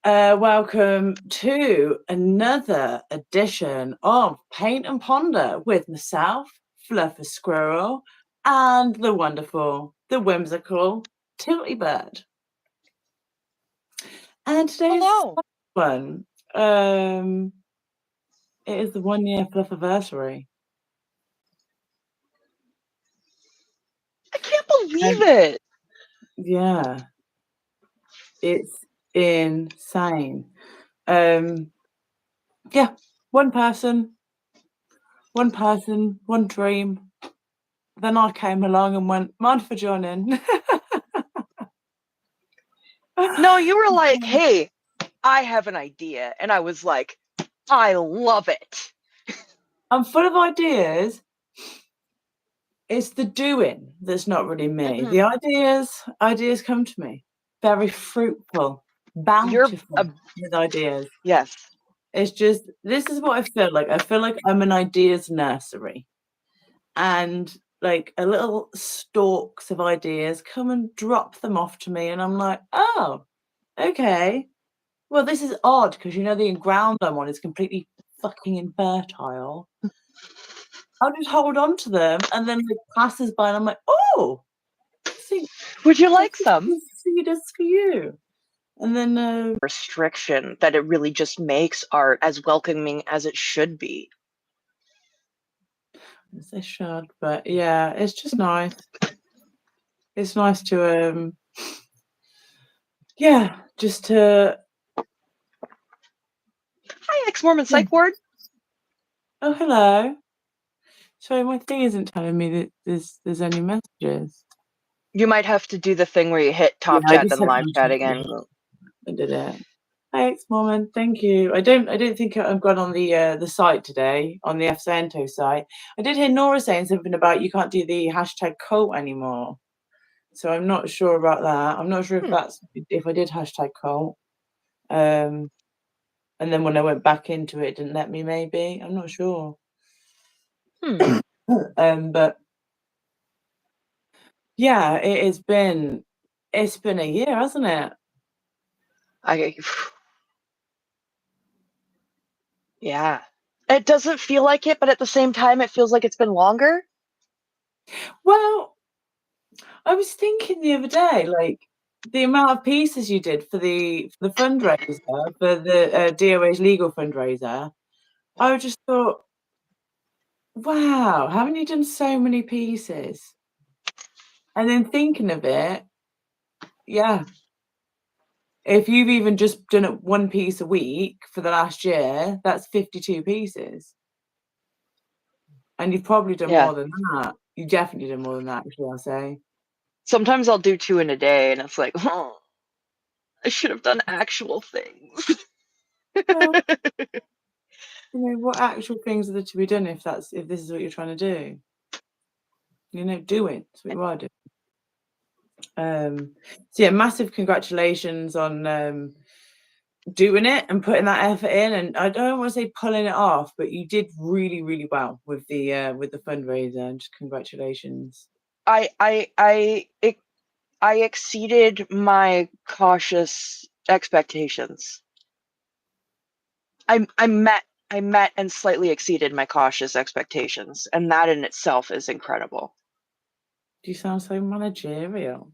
Welcome to another edition of Paint and Ponder with myself, Fluffy Squirrel, and the wonderful, the whimsical Tilty Bird. And today's one, it is the 1 year Fluffversary. I can't believe it. Yeah, it's insane. Yeah, one person, one dream. Then I came along and went, mind for joining. No, you were like, hey, I have an idea. And I was like, I love it. I'm full of ideas. It's the doing that's not really me. Mm-hmm. The ideas come to me. Very fruitful, bountiful with ideas. Yes. It's just, this is what I feel like. I feel like I'm an ideas nursery. And like a little stalks of ideas come and drop them off to me. And I'm like, oh, okay. Well, this is odd because the ground I'm on is completely fucking infertile. I'll just hold on to them, and then it passes by, and I'm like, oh, would you like some? Seed is for you. And then restriction that it really just makes art as welcoming as it should be. They should, but yeah, it's just nice. It's nice to just to. Hi, ex-Mormon psych ward. Oh, hello. Sorry, my thing isn't telling me that there's any messages. You might have to do the thing where you hit top chat and live chat again. I did it. Hi, ex-Mormon. Thank you. I don't think I've gone on the site today, on the FSento site. I did hear Nora saying something about you can't do the hashtag cult anymore. So I'm not sure about that. I'm not sure if I did hashtag cult. And then when I went back into it didn't let me, maybe. I'm not sure. But yeah, it's been a year, hasn't it? Yeah. It doesn't feel like it, but at the same time, it feels like it's been longer. Well, I was thinking the other day, like, the amount of pieces you did for the fundraiser, for the DOA's legal fundraiser, I just thought, wow, haven't you done so many pieces? And then thinking of it, yeah, if you've even just done it one piece a week for the last year, that's 52 pieces. And you've probably done more than that. You definitely done more than that, actually, I'll say. Sometimes I'll do 2 in a day, and it's like, oh, I should have done actual things. Well, what actual things are there to be done if this is what you're trying to do? Do it. That's what you are doing. So yeah, massive congratulations on doing it and putting that effort in. And I don't want to say pulling it off, but you did really, really well with the fundraiser. And just congratulations. I exceeded my cautious expectations. I met and slightly exceeded my cautious expectations, and that in itself is incredible. Do you sound so managerial?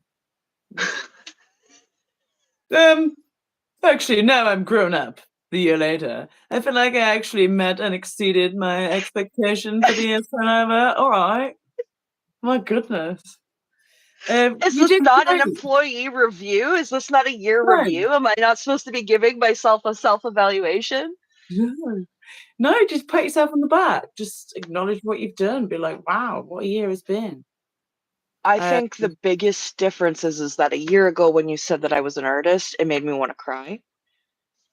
Actually, now I'm grown up. The year later, I feel like I actually met and exceeded my expectation for the year turnover. All right, my goodness. Is this not an employee review? Is this not a year review? Am I not supposed to be giving myself a self-evaluation? No, just pat yourself on the back. Just acknowledge what you've done. Be like, wow, what a year it's been. I think the biggest difference is that a year ago when you said that I was an artist, it made me want to cry.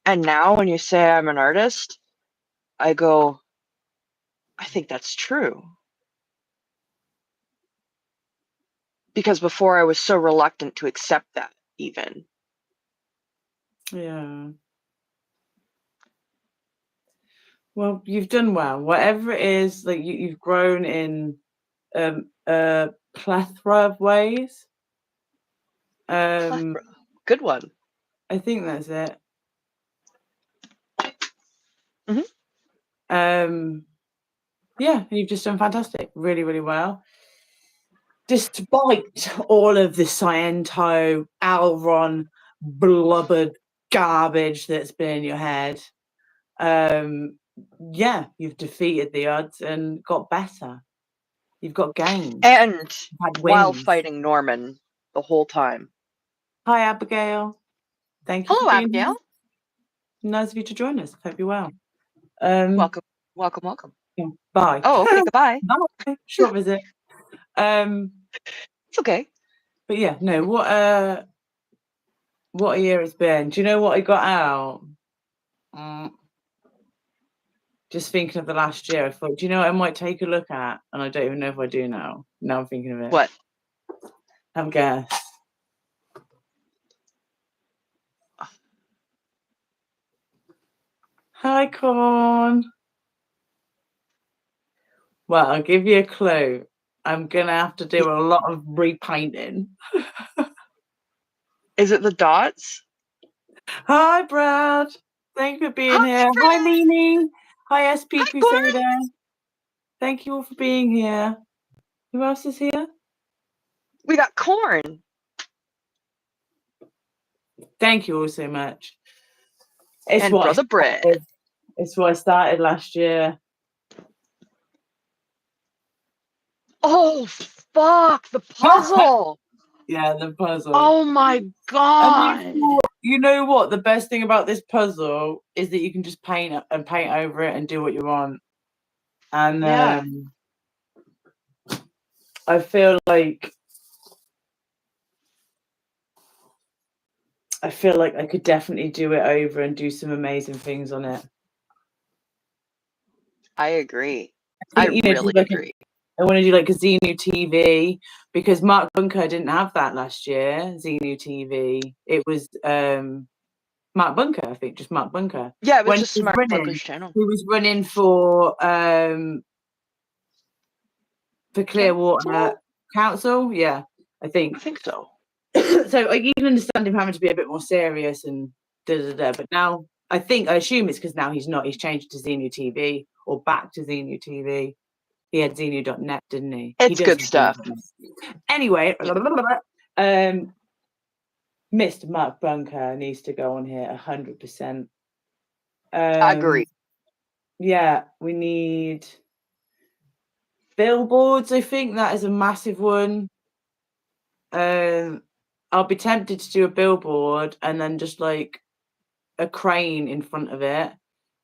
And now when you say I'm an artist, I go, I think that's true. Because before I was so reluctant to accept that, even. Yeah. Well, you've done well. Whatever it is, like you've grown in a plethora of ways. Good one. I think that's it. Yeah, you've just done fantastic. Really, really well. Despite all of the Sciento, Alron, blubbered garbage that's been in your head, yeah, you've defeated the odds and got better. You've got gains. And Had while wins. fighting Norman the whole time. Hi, Abigail. Thank you Hello, for being Abigail. here. Nice of you to join us. Hope you're well. Welcome, welcome, welcome. Bye. Oh, okay, goodbye. Bye. Short visit. It's okay. But yeah, no, what a year it's been. Do you know what I got out? Just thinking of the last year, I thought, do you know what I might take a look at? And I don't even know if I do now. Now I'm thinking of it. What? Have a guess. Hi, Corn. Well, I'll give you a clue. I'm going to have to do a lot of repainting. Is it the dots? Hi, Brad. Thank you for being here. Brad. Hi, Nini. Hi, SP Hi, Crusader. Corn. Thank you all for being here. Who else is here? We got Corn. Thank you all so much. It's and what Brother Brett. It's what I started last year. Oh, fuck. The puzzle. Yeah, the puzzle. Oh, my God. You know what? The best thing about this puzzle is that you can just paint over it and do what you want. And Yeah. I feel like I could definitely do it over and do some amazing things on it. I agree. I really agree. I want to do like a Xenu TV because Mark Bunker didn't have that last year. Xenu TV. It was Mark Bunker, I think, just Mark Bunker. Yeah, it was just Mark Bunker's channel. He was running for Clearwater Council. Yeah, I think so. So you can understand him having to be a bit more serious and but now I assume it's because now he's not. He's changed to Xenu TV or back to Xenu TV. He had Xenu.net, didn't he? It's good stuff. Anyway, Mr. Mark Bunker needs to go on here 100%. I agree. Yeah, we need billboards. I think that is a massive one. I'll be tempted to do a billboard and then just like a crane in front of it,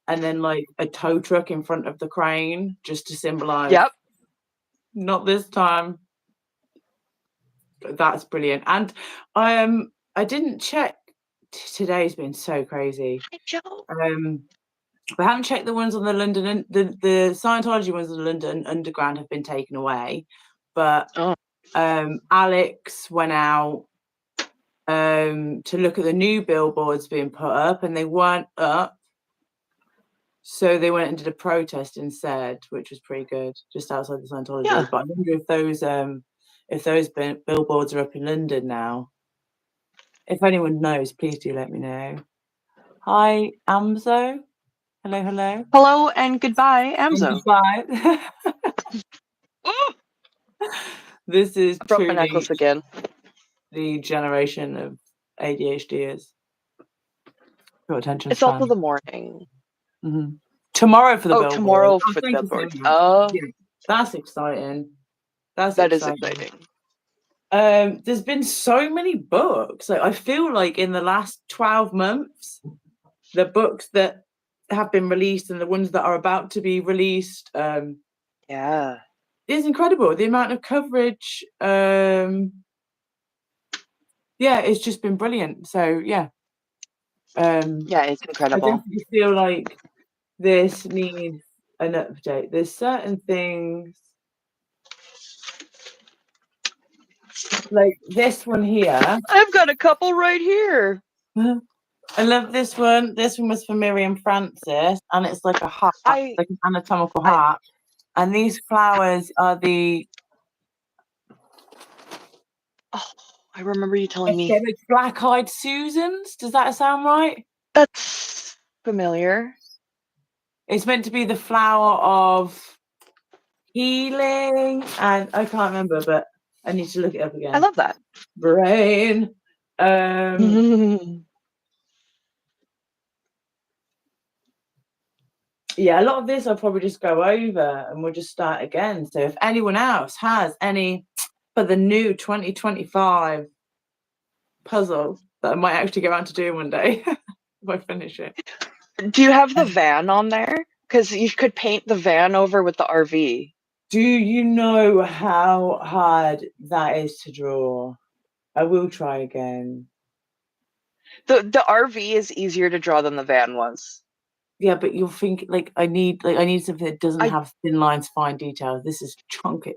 and then like a tow truck in front of the crane, just to symbolize. Yep. Not this time. That's brilliant. And I didn't check. Today's been so crazy. Hi, Joe. I haven't checked the ones on the London, the Scientology ones on the London Underground have been taken away, but Alex went out to look at the new billboards being put up, and they weren't up, so they went and did a protest instead, which was pretty good, just outside the Scientology. Yeah. But I wonder if those billboards are up in London now. If anyone knows, please do let me know. Hi, Amzo. Hello, hello. Hello and goodbye, Amzo. Goodbye. This is I broke my necklace again. The generation of ADHDers. Attention it's span. also the morning. Mm-hmm. Tomorrow for the billboard. Tomorrow for the billboard. Yeah, that's exciting. That is exciting. There's been so many books. Like I feel like in the last 12 months, the books that have been released and the ones that are about to be released, yeah, is incredible. The amount of coverage, it's just been brilliant. So yeah, it's incredible. I definitely feel like this needs an update. There's certain things like this one here. I've got a couple right here. I love this one. This one was for Miriam Francis, and it's like a heart, like an anatomical heart. And these flowers are the. Oh, I remember you telling me. Like black-eyed Susans. Does that sound right? That's familiar. It's meant to be the flower of healing, and I can't remember, but I need to look it up again. I love that. Brain. Yeah, a lot of this I'll probably just go over and we'll just start again. So if anyone else has any for the new 2025 puzzle that I might actually get around to doing one day if I finish it. Do you have the van on there? Because you could paint the van over with the RV. Do you know how hard that is to draw? I will try again. The RV is easier to draw than the van was. Yeah, but you'll think like I need something that doesn't have thin lines, fine details. This is chunky.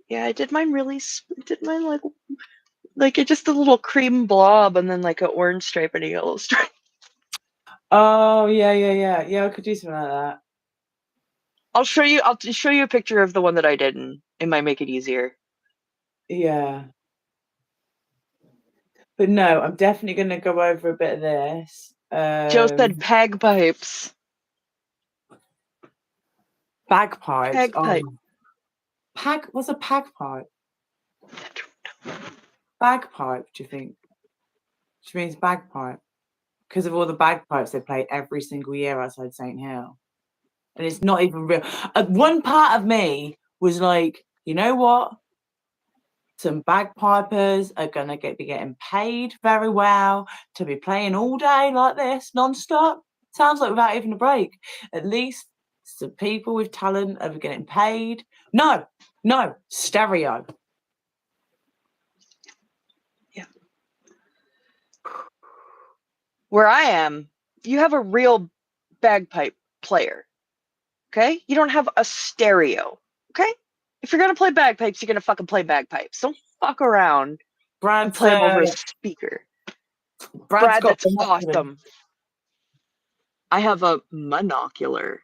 Yeah, I did mine really. Did mine like it just a little cream blob and then like an orange stripe and a yellow stripe. Oh yeah. I could do something like that. I'll show you a picture of the one that I did, and it might make it easier. Yeah. But no, I'm definitely going to go over a bit of this. Joe said bagpipes. Bagpipes. Bagpipe. What's a bagpipe? Bagpipe, do you think? Which means bagpipe. Because of all the bagpipes they play every single year outside St. Hill. And it's not even real. One part of me was like, you know what? Some bagpipers are going to be getting paid very well to be playing all day like this, non-stop. Sounds like without even a break. At least some people with talent are getting paid. No, stereo. Yeah. Where I am, you have a real bagpipe player. Okay? You don't have a stereo. Okay? If you're gonna play bagpipes, you're gonna fucking play bagpipes. Don't fuck around and play them over a speaker. Brad, that's awesome. I have a monocular.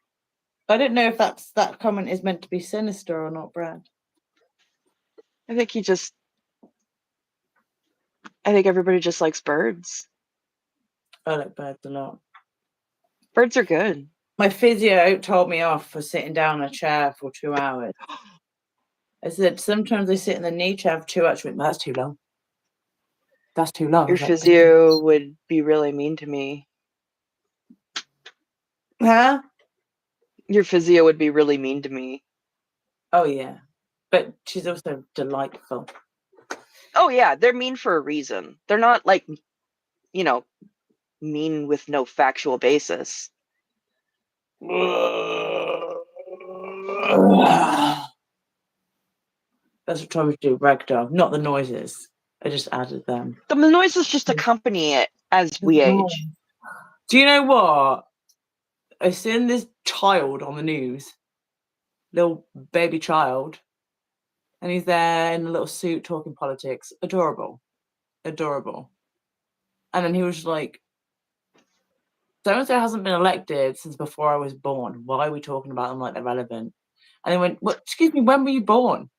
I don't know if that comment is meant to be sinister or not, Brad. I think everybody just likes birds. I like birds a lot. Birds are good. My physio told me off for sitting down in a chair for 2 hours. I said, sometimes I sit in the knee chair for 2 hours. That's too long. That's too long. Your physio would be really mean to me. Huh? Your physio would be really mean to me. Oh, yeah. But she's also delightful. Oh, yeah. They're mean for a reason. They're not like, mean with no factual basis. That's what I was doing, ragdoll. Not the noises. I just added them. The noises just accompany it as we age. Do you know what? I seen this child on the news, little baby child, and he's there in a little suit talking politics. Adorable. And then he was like, so-and-so hasn't been elected since before I was born. Why are we talking about them like they're relevant? And they went, well, excuse me, when were you born?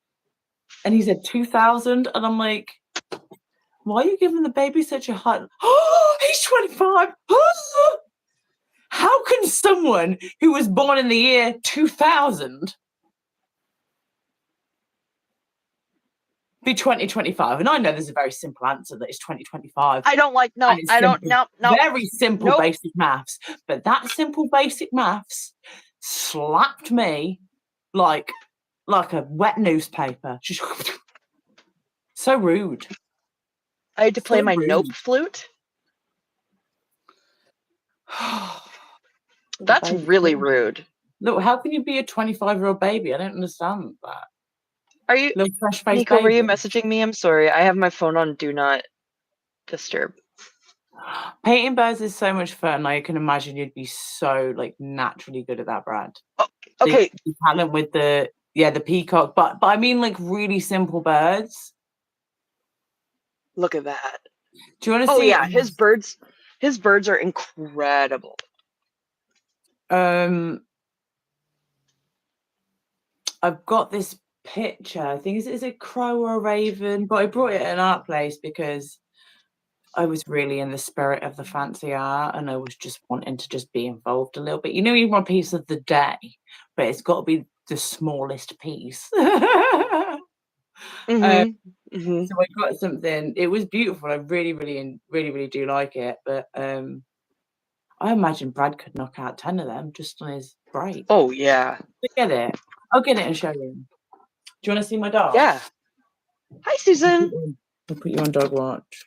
And he said 2000. And I'm like, why are you giving the baby such a hard? Oh, he's 25. Oh! How can someone who was born in the year 2000 be 2025? And I know there's a very simple answer that it's 2025. I don't like, no. Very simple basic maths. But that simple basic maths slapped me like a wet newspaper. So rude. I had to play my note flute. That's really rude. Look, how can you be a 25-year-old baby? I don't understand that. Are you, Nico, were you messaging me? I'm sorry. I have my phone on Do Not Disturb. Painting birds is so much fun. I can imagine you'd be so naturally good at that, Brad. Oh, okay. The talent with the peacock, but I mean really simple birds. Look at that. Do you want to see? Oh yeah, his birds are incredible. I've got this picture. I think is it a crow or a raven? But I brought it at an art place because I was really in the spirit of the fancy art, and I was just wanting to just be involved a little bit. You know, you want a piece of the day, but it's got to be the smallest piece. Mhm. Mhm. So I got something. It was beautiful. I really do like it. But I imagine Brad could knock out 10 of them just on his break. Oh yeah. Get it. I'll get it and show you. Do you want to see my dog? Yeah. Hi, Susan. I'll put you on dog watch.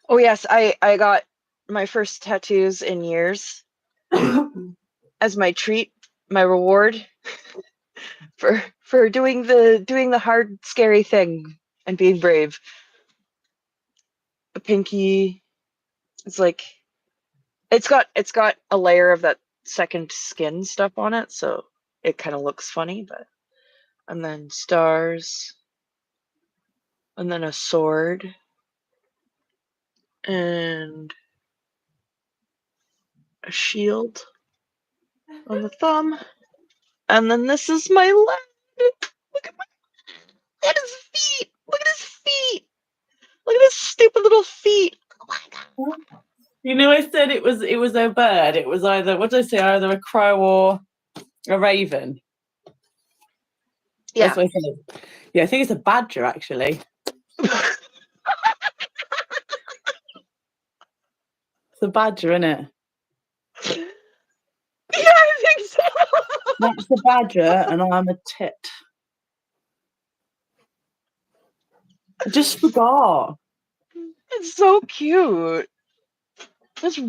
Oh yes, I got my first tattoos in years as my treat, my reward for doing the hard, scary thing and being brave. A pinky. It's like it's got a layer of that second skin stuff on it, so it kind of looks funny, but and then stars, and then a sword, and a shield on the thumb, and then this is my leg. Look at his feet. Look at his feet. Look at his stupid little feet. Oh my god. You know, I said it was a bird. It was either, what did I say, either a crow or a raven. Yeah. That's what I said. Yeah, I think it's a badger actually. It's a badger, isn't it? Yeah, I think so. That's the badger, and I'm a tit. I just forgot. It's so cute. It's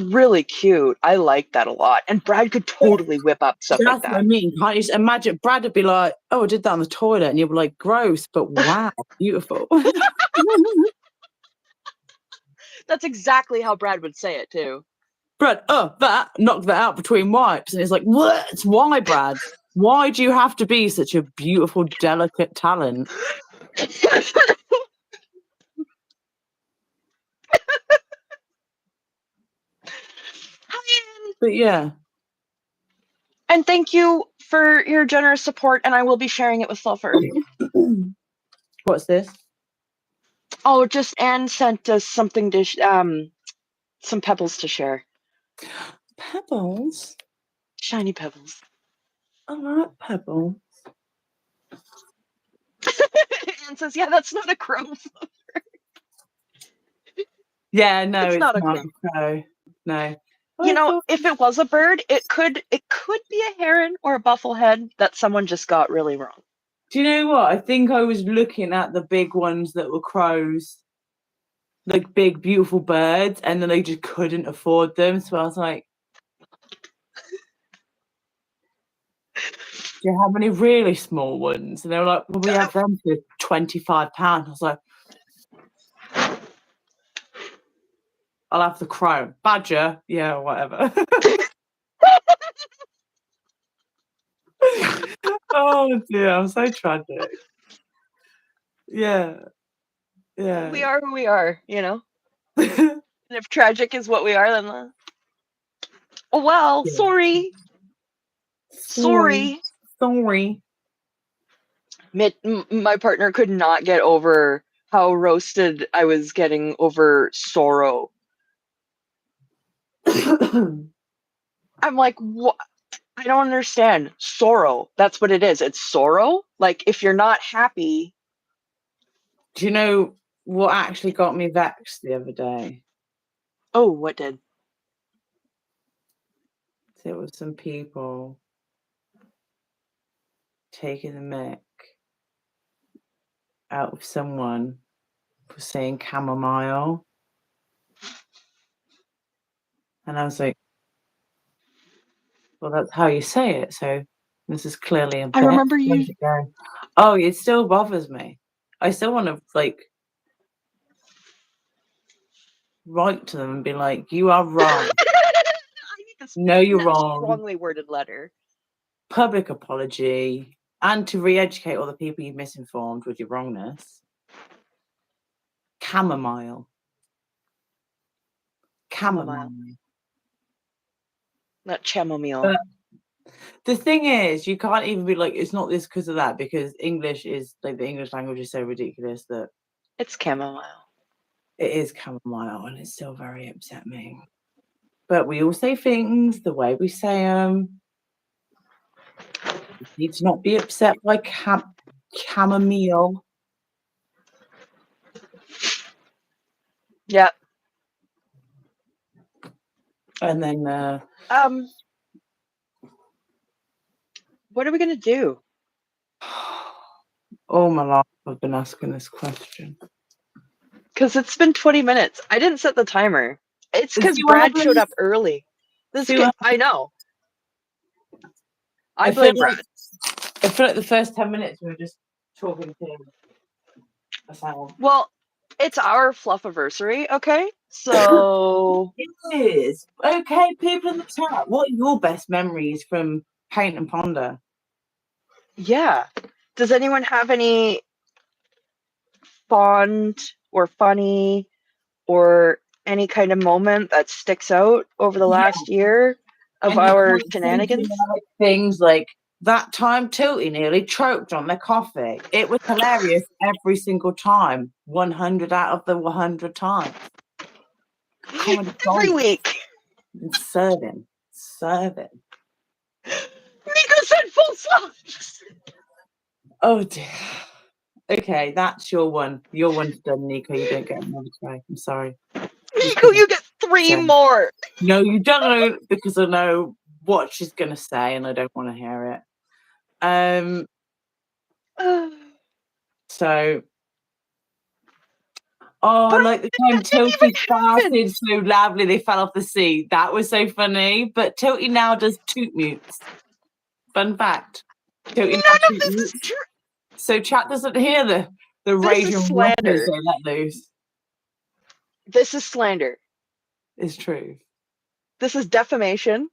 really cute. I like that a lot. And Brad could totally whip up stuff like That's what I that. mean. Can't you just imagine? Brad would be like, "Oh, I did that on the toilet," and you'd be like, "Gross," but wow, beautiful. That's exactly how Brad would say it too. Brad, that knocked that out between wipes, and it's like, what? Why, Brad? Why do you have to be such a beautiful, delicate talent? But yeah. And thank you for your generous support, and I will be sharing it with Fluffer. What's this? Oh, just Anne sent us something to some pebbles to share. Pebbles? Shiny pebbles. I like pebbles. Anne says, yeah, that's not a crow. Yeah, no, it's not a not crow. a crow. No. You know, if it was a bird, it could be a heron or a bufflehead that someone just got really wrong. Do you know what? I think I was looking at the big ones that were crows, like big, beautiful birds, and then I just couldn't afford them. So I was like, do you have any really small ones? And they were like, well, we have them for £25. I was like, I'll have the crow. Badger? Yeah, whatever. Oh dear, I'm so tragic. Yeah. Yeah. We are who we are, you know? And if tragic is what we are, then oh well, Yeah. sorry. Sorry. My partner could not get over how roasted I was getting over sorrow. I'm like, what? I don't understand. Sorrow. That's what it is. It's sorrow. Like, if you're not happy. Do you know what actually got me vexed the other day? Oh, what did? There was some people taking the mick out of someone for saying chamomile. And I was like, well, that's how you say it. So this is clearly a bit. I remember you. Oh, it still bothers me. I still want to write to them and be like, you are wrong. No, you're wrong. Strongly worded letter. Public apology, and to re-educate all the people you've misinformed with your wrongness. Chamomile. Not chamomile. The thing is, you can't even be like, it's not this because of that, because English is like, the English language is so ridiculous that It's chamomile. It is chamomile, and it still very upset me. But we all say things the way we say them. You need to not be upset by chamomile. Yeah. And then what are we gonna do? all my life I've been asking this question. Because it's been 20 minutes. I didn't set the timer. It's because See what Brad showed happens? up early. See what I know. I feel blame like Brad. I feel like the first 10 minutes we were just talking to ourselves. Well, it's our Fluffversary, okay? So It is. Okay, people in the chat, what are your best memories from Paint and Ponder? yeah. Does anyone have any fond or funny or any kind of moment that sticks out over the last year of And you our can't shenanigans? like things like that time Tilty nearly choked on their coffee. It was hilarious every single time. 100 out of the 100 times. Comedy Every gold. week. Serving. Nico said full slots. Oh dear. Okay, that's your one. Your one's done, Nico. You don't get another try. I'm sorry. Nico, you get 3 more. No, you don't, because I know what she's gonna say and I don't want to hear it. So But like the time that didn't Tilty even happen. farted so loudly they fell off the seat. That was so funny. But Tilty now does toot mutes. Fun fact. Tilty None now of toot this is mutes. true. So chat doesn't hear the This is raging slander. rockers they let loose. This is slander. It's true. This is defamation.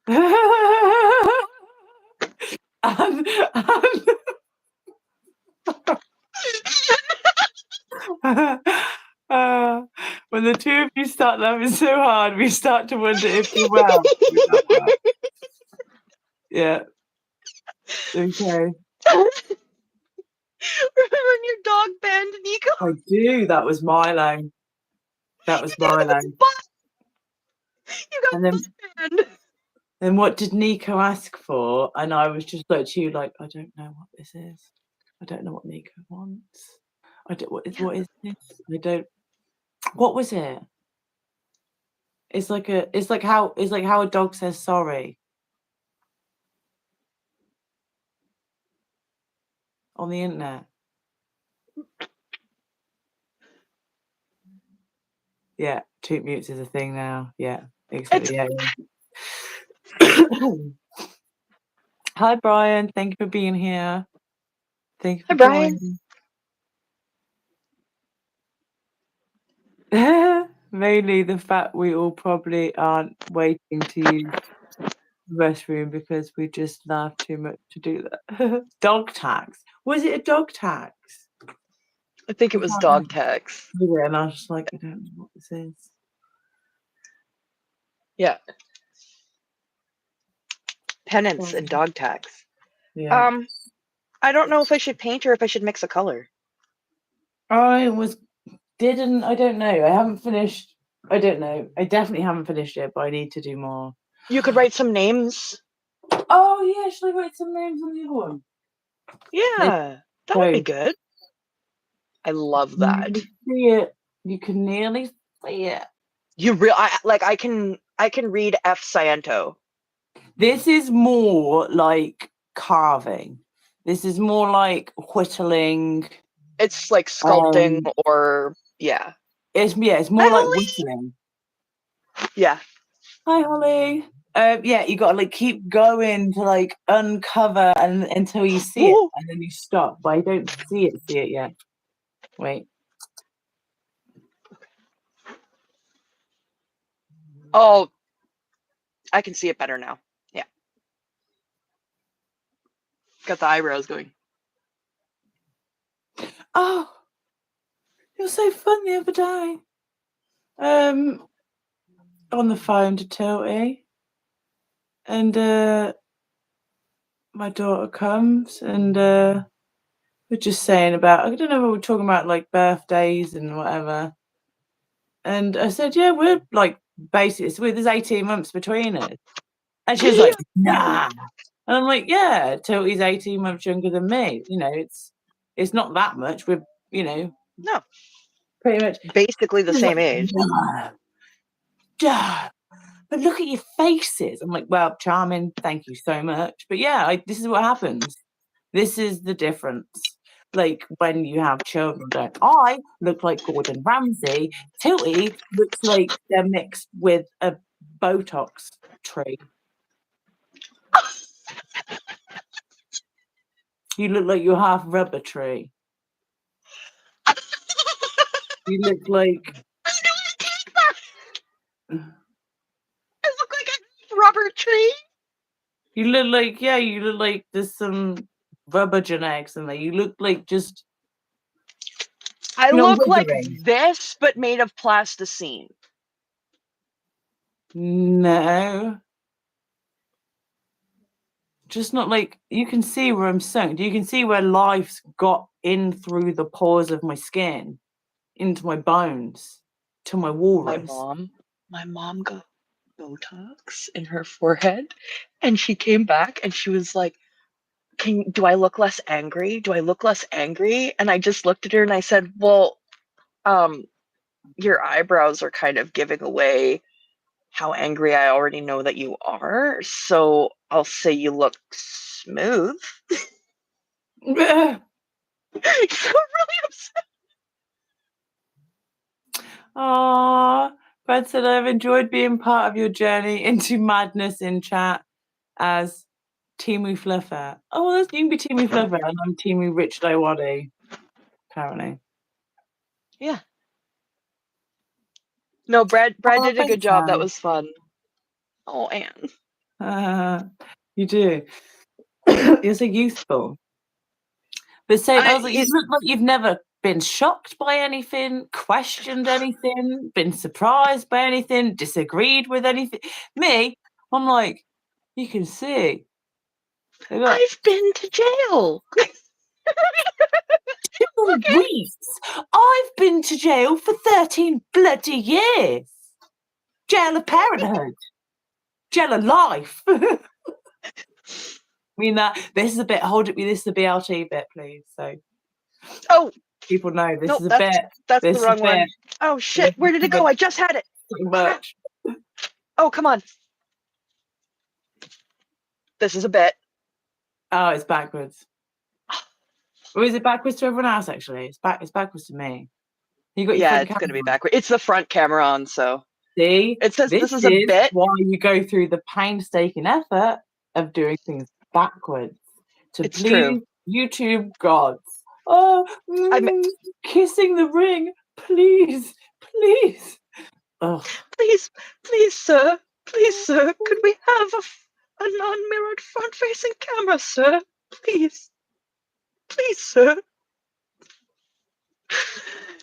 and when the two of you start laughing so hard, we start to wonder if you're well. Yeah. Okay. Remember when your dog banned Nico? I do. That was Milo. That was Milo. You got banned. Then what did Nico ask for? And I was just like to you, like, I don't know what this is. I don't know what Nico wants. I don't. What is this? I don't. What was it? It's like how a dog says sorry on the internet. Yeah, toot mutes is a thing now. Yeah, exactly. Yeah. Hi, Brian. Thank you for being here. Thank you for Brian. joining. Mainly the fact we all probably aren't waiting to use the restroom because we just laugh too much to do that. Dog tax. Was it a dog tax? I think it was dog tax. Yeah, and I was just like, I don't know what this is. Yeah. Penance and dog tax. Yeah. I don't know if I should paint or if I should mix a color. I don't know. I haven't finished. I don't know. I definitely haven't finished it, but I need to do more. You could write some names. Oh yeah, should I write some names on the other one? Yeah, that would be good. I love that. You see it. You can nearly see it. I can read F. Sciento. This is more like carving. This is more like whittling. It's like sculpting or yeah. It's more like whittling. Yeah. Hi, Holly. Yeah, you gotta like keep going to like uncover until you see it, and then you stop. But I don't see it yet. Wait. Oh, I can see it better now. Yeah. Got the eyebrows going. Oh, it was so fun the other day. On the phone to Tilty, and my daughter comes and we're were just saying about, I don't know, we were talking about like birthdays and whatever. And I said, yeah, we're like basically, there's 18 months between us. And she was like, nah. And I'm like, yeah, Tilty's 18 months younger than me. You know, it's not that much. We're, you know, No, pretty much basically the same age. Duh. But look at your faces. I'm like, well, charming, thank you so much. But yeah, this is what happens. This is the difference. Like when you have children, don't I look like Gordon Ramsay? Tilty looks like they're mixed with a Botox tree. You look like you're half rubber tree. You look like I look like a rubber tree. you look like there's some rubber genetics in there. You look like just I look like withering. this, but made of plasticine. No. Just not like, you can see where I'm sunk. You can see where life's got in through the pores of my skin, into my bones, to my walrus. My mom got Botox in her forehead, and she came back and she was like, do I look less angry? Do I look less angry? And I just looked at her and I said, well, your eyebrows are kind of giving away how angry I already know that you are. So I'll say you look smooth. So really upset. Aww. Brad said, I've enjoyed being part of your journey into madness in chat as Timu Fluffer. Oh, well, you can be Timu Fluffer, and I'm Timu Rich Daiwadi, apparently. Yeah. No, Brad did a good job. That was fun. Oh, Anne. You do. You're so youthful. But say, I was like, you look like you've never been shocked by anything, questioned anything, been surprised by anything, disagreed with anything. Me, I'm like, you can see. I've been to jail. 2 weeks. I've been to jail for 13 bloody years. Jail of parenthood. Jail of life. I mean this is a bit, hold it, this is the BLT bit, please. So people know this is a bit. That's the wrong one. Oh shit, where did it go? I just had it. Too much. Oh, come on. This is a bit. Oh, it's backwards. Or is it backwards to everyone else, actually? It's backwards to me. You got your it's going to be backwards. It's the front camera on, so. See? It says this is a bit. Why you go through the painstaking effort of doing things backwards to please true. YouTube gods. Oh, kissing the ring. Please, please. Oh. Please, sir. Please, sir. Could we have a non-mirrored front-facing camera, sir? Please. Please, sir.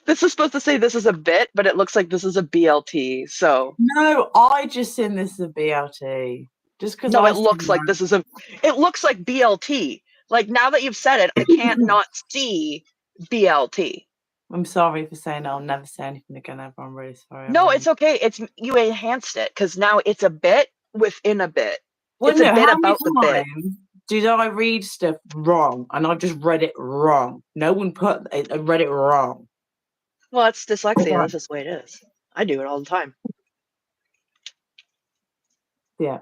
This is supposed to say this is a bit, but it looks like this is a BLT, so. No, I just seen this as a BLT. Just because it looks like this is it looks like BLT. Like, now that you've said it, I can't not see BLT. I'm sorry for saying I'll never say anything again ever. I'm really sorry. No, it's okay. You enhanced it because now it's a bit within a bit. Well, it's a bit about the bit. Did I read stuff wrong? And I just read it wrong. No one put it. I read it wrong. Well, it's dyslexia. That's just the way it is. I do it all the time. Yeah.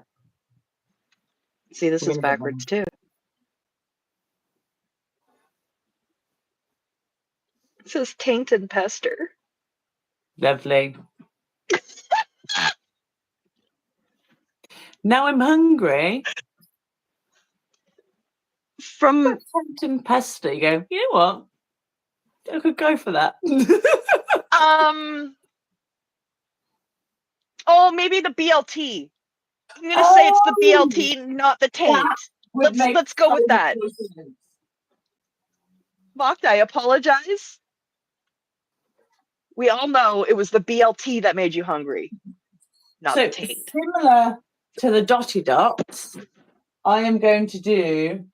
See, this is backwards too. It says taint and pester. Lovely. Now I'm hungry. From taint and pester, you go, you know what? I could go for that. Oh, maybe the BLT. I'm gonna say it's the BLT, not the taint. Let's go with that. Mocked, I apologize. We all know it was the BLT that made you hungry, not the taint. Similar to the dotty dots, I am going to do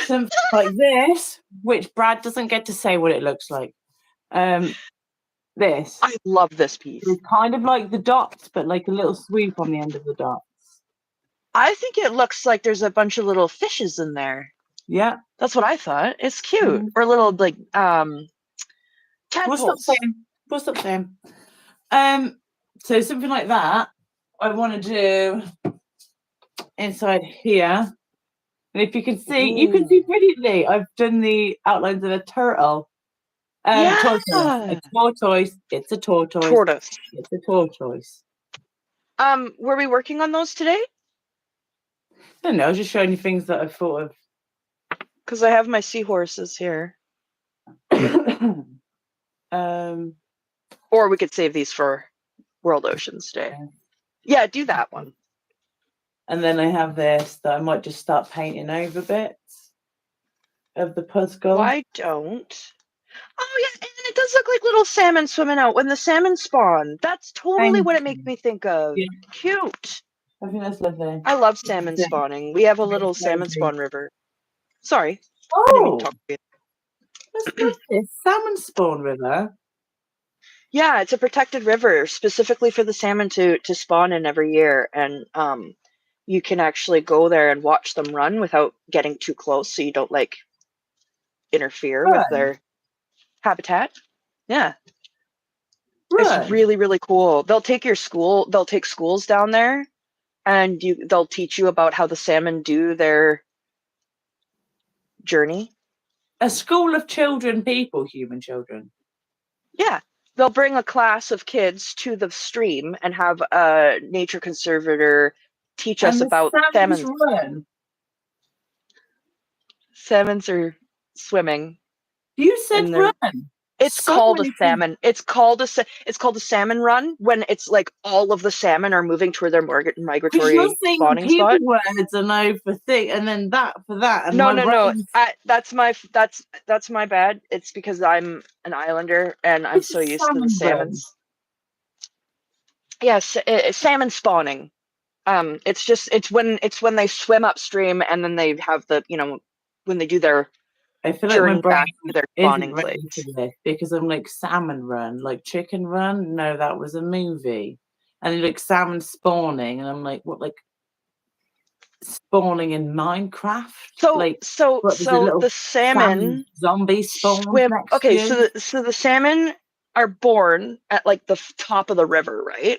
something like this, which Brad doesn't get to say what it looks like. This I love this piece. is kind of like the dots, but like a little sweep on the end of the dots. I think it looks like there's a bunch of little fishes in there. Yeah. That's what I thought. It's cute. Or little like tadpoles. What's up, Sam? So something like that, I want to do inside here. And if you can see, you can see brilliantly. I've done the outlines of a turtle. Tortoise. A tortoise. It's a tortoise. Tortoise. It's a tortoise. Were we working on those today? I don't know. I was just showing you things that I thought of. Because I have my seahorses here. Or we could save these for World Oceans Day. Yeah, do that one. And then I have this that I might just start painting over bits of the puzzle. Why don't? Oh yeah, and it does look like little salmon swimming out when the salmon spawn. That's totally what it makes me think of. Yeah. Cute. I think that's lovely. I love salmon spawning. We have a little salmon spawn river. Sorry. Oh, that's lovely. Salmon spawn river. Yeah, it's a protected river specifically for the salmon to spawn in every year, and you can actually go there and watch them run without getting too close, so you don't like interfere with their habitat. Yeah. It's really, really cool. They'll take schools down there, and they'll teach you about how the salmon do their journey. A school of children, human children. Yeah. They'll bring a class of kids to the stream and have a nature conservator teach us about salmon. Salmons are swimming. You said run. It's called a salmon. It's called a salmon run when it's like all of the salmon are moving toward their migratory spawning spot. Words and over thing, and then that for that. And no. That's my bad. It's because I'm an islander and I'm so used to the salmons. Yes, salmon spawning. It's when they swim upstream and then they have when they do their. I feel like my brain isn't ready for this because I'm like salmon run, like chicken run. No, that was a movie, and like salmon spawning, and I'm like, what, like spawning in Minecraft? So the salmon zombie spawn. Okay, so the salmon are born at like the top of the river, right?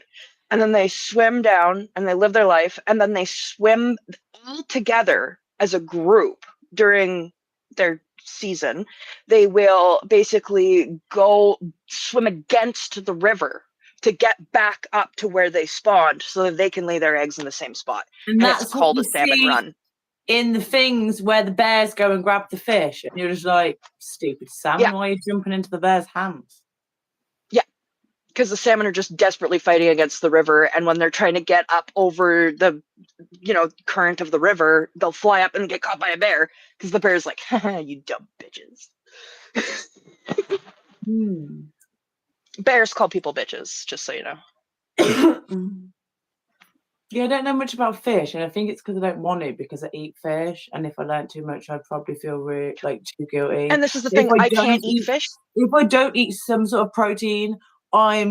And then they swim down and they live their life, and then they swim all together as a group during their season. They will basically go swim against the river to get back up to where they spawned so that they can lay their eggs in the same spot. And that's called a salmon run. In the things where the bears go and grab the fish, and you're just like, stupid salmon, why are you jumping into the bear's hands? Yeah, because the salmon are just desperately fighting against the river, and when they're trying to get up over the current of the river, they'll fly up and get caught by a bear because the bear's like, haha, you dumb bitches. Bears call people bitches, just so you know. Yeah, I don't know much about fish, and I think it's because I don't want it because I eat fish, and if I learn too much, I'd probably feel really too guilty. And this is the thing, I can't eat fish. If I don't eat some sort of protein, I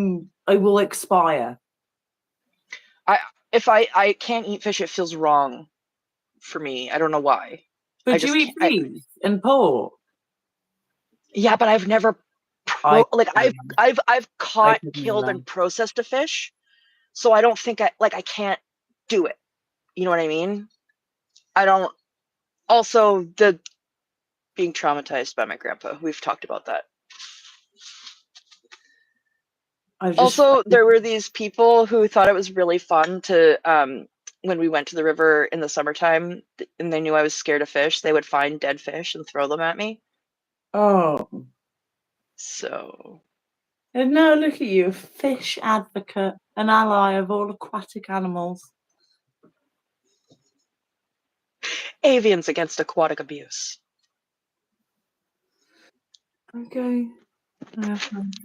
will expire. If I can't eat fish, it feels wrong for me. I don't know why. But you eat beef and pork. Yeah, but I've never I've caught, killed, and processed a fish, so I don't think I can't do it. You know what I mean? I don't. Also, being traumatized by my grandpa. We've talked about that. Also, there were these people who thought it was really fun to, when we went to the river in the summertime and they knew I was scared of fish, they would find dead fish and throw them at me. Oh. So. And now look at you, a fish advocate, an ally of all aquatic animals. Avians against aquatic abuse. Okay.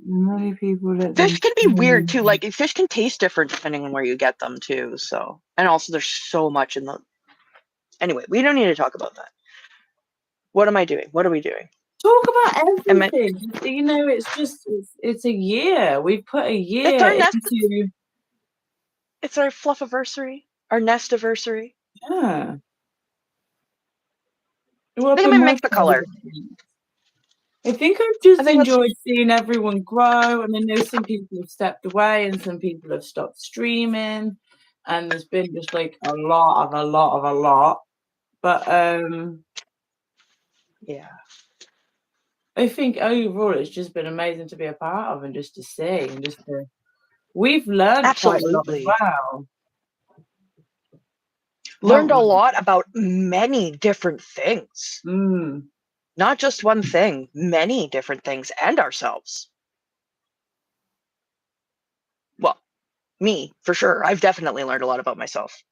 Many people fish can be weird too. Like fish can taste different depending on where you get them too. So, and also there's so much in the. Anyway, we don't need to talk about that. What am I doing? What are we doing? Talk about everything. You know, it's a year. We've put a year into. It's our Fluffversary, our Nestiversary. Yeah. Well, Think I'm gonna make the color. I think I've just enjoyed seeing everyone grow, and I know some people have stepped away and some people have stopped streaming, and there's been just like a lot. But yeah, I think overall it's just been amazing to be a part of and just to see and just to. We've learned quite a lot as well. Learned a lot about many different things. Not just one thing, many different things, and ourselves. Well, me, for sure. I've definitely learned a lot about myself.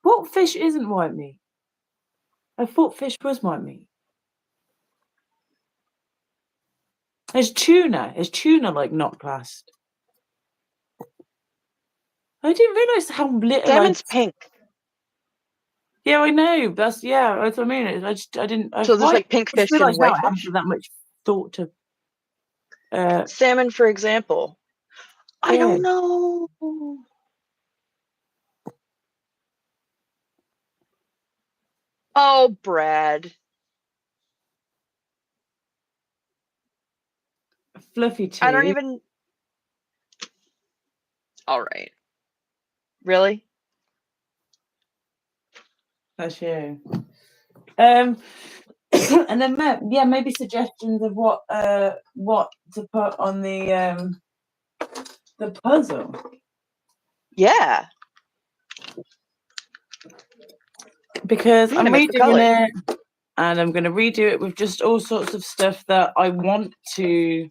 What fish isn't white meat? I thought fish was white meat. Is tuna like not classed? I didn't realise how little. Salmon's pink. Yeah, I know. That's what I mean. I didn't. So there's like pink fish and white fish. I haven't given that much thought to. Salmon, for example. Yeah. I don't know. Oh, Brad. Fluffy too. I don't even. All right. Really? That's you. And then maybe suggestions of what to put on the puzzle. Yeah. Because I'm redoing it, and I'm going to redo it with just all sorts of stuff that I want to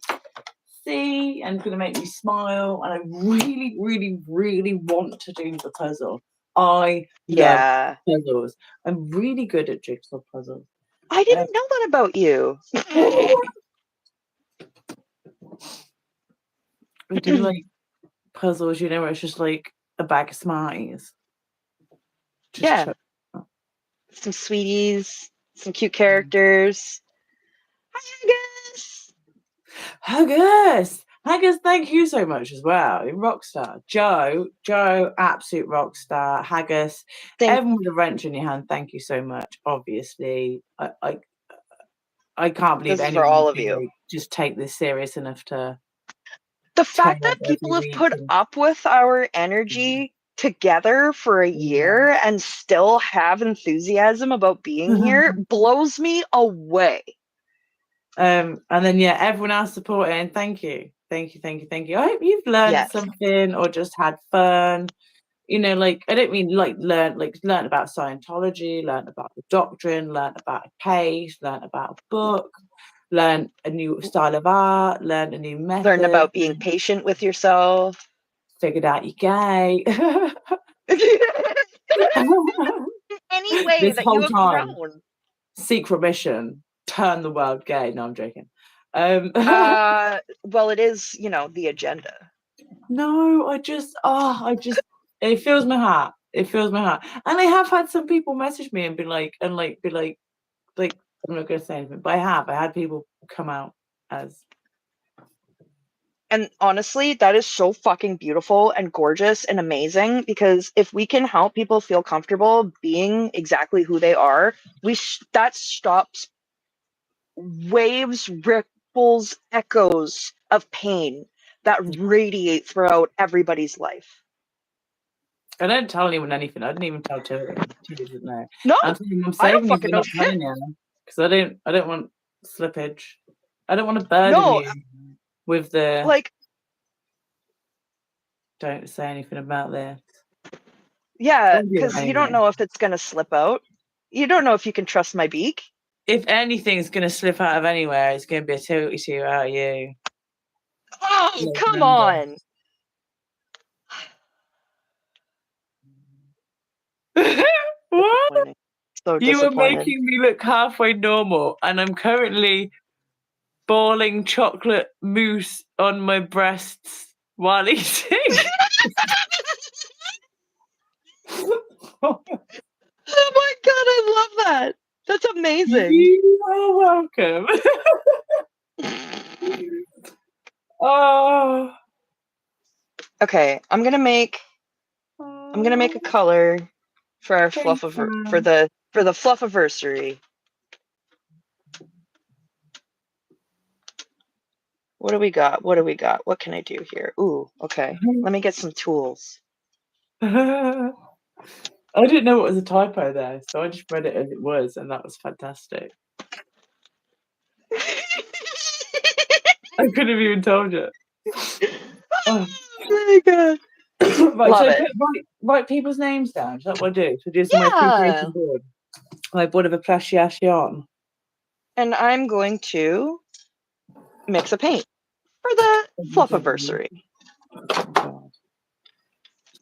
see and going to make me smile. And I really, really, really want to do the puzzle. I love puzzles. I'm really good at jigsaw puzzles. I didn't know that about you. I do like puzzles, you know, where it's just like a bag of Smarties. Some sweeties, some cute characters. Haggis, thank you so much as well. Rockstar. Joe, absolute rockstar. Haggis, everyone with a wrench in your hand, thank you so much. Obviously, I can't believe anyone for all of you. Like, just take this serious enough to. The fact that people have put up with our energy together for a year and still have enthusiasm about being here blows me away. And then everyone else supporting. Thank you. I hope you've learned something or just had fun. You know, like I don't mean like learn about Scientology, learn about the doctrine, learn about a case, learn about a book, learn a new style of art, learn a new method. Learn about being patient with yourself. Figured out you're gay. Any way this that whole you have time, grown. Secret mission, turn the world gay. No, I'm joking. Well, it is, you know, the agenda. No, it fills my heart. And I have had some people message me and be like, I'm not going to say anything, but I had people come out as. And honestly, that is so fucking beautiful and gorgeous and amazing, because if we can help people feel comfortable being exactly who they are, that stops waves, ripples, echoes of pain that radiate throughout everybody's life. I don't tell anyone anything. I didn't even tell Tilty. She doesn't know. No, I'm saving you for not telling you, because I don't want slippage. I don't want to burden you with the like. Don't say anything about this. Yeah, because you don't know if it's gonna slip out. You don't know if you can trust my beak. If anything's gonna slip out of anywhere, it's gonna be a Tilty 2 out of you. Oh, come on! What? So you were making me look halfway normal, and I'm currently balling chocolate mousse on my breasts while eating. Oh my god, I love that. That's amazing. You are welcome. Oh. Okay, I'm gonna make a color for our Thanks, for the Fluffversary. What do we got? What do we got? What can I do here? Ooh, okay. Let me get some tools. I didn't know it was a typo there, so I just read it as it was, and that was fantastic. I couldn't have even told you. Oh my god. Right, Love should I it. write people's names down? Is that what I do? Should I do some Yeah. appreciation board? My board of appreciation. And I'm going to mix a paint for the Fluffversary.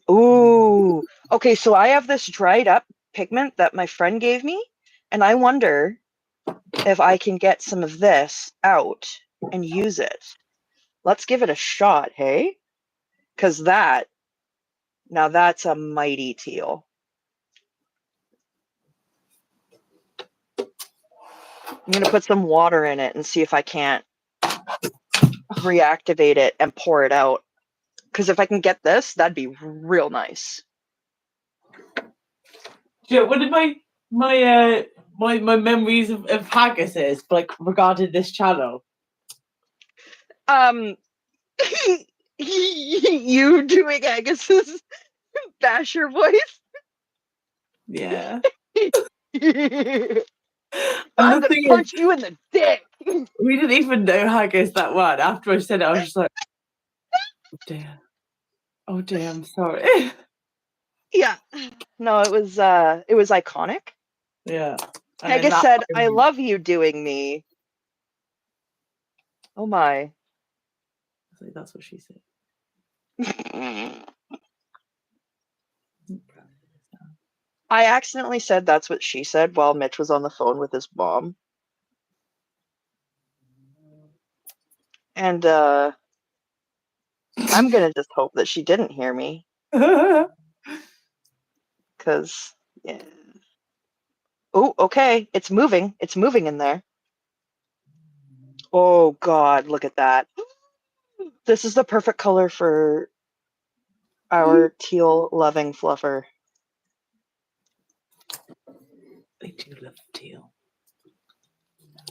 Ooh. Okay, so I have this dried up pigment that my friend gave me, and I wonder if I can get some of this out and use it. Let's give it a shot, hey? Because now that's a mighty teal. I'm going to put some water in it and see if I can't reactivate it and pour it out. Because if I can get this, that'd be real nice. Yeah, what did my memories of haggis is like regarding this channel? You doing Agus's Basher voice? Yeah. I'm gonna punch you in the dick. We didn't even know haggis that one. After I said it, I was just like, oh dear. Oh dear, I'm sorry. Yeah. No, it was iconic. Yeah. Haggis said, I love you doing me. Oh my. That's what she said. I accidentally said that's what she said while Mitch was on the phone with his mom. And I'm gonna just hope that she didn't hear me. Cause yeah. Oh, okay. It's moving. It's moving in there. Oh god, look at that. This is the perfect color for our teal loving fluffer. They do love teal.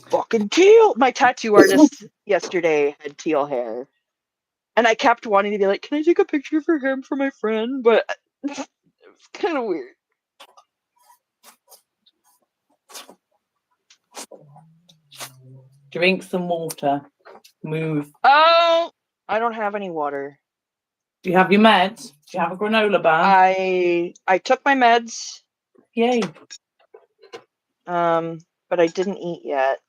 Fucking teal! My tattoo artist yesterday had teal hair. And I kept wanting to be like, can I take a picture for him for my friend? But it was kind of weird. Drink some water. Move. Oh, I don't have any water. Do you have your meds? Do you have a granola bar? I took my meds. Yay. But I didn't eat yet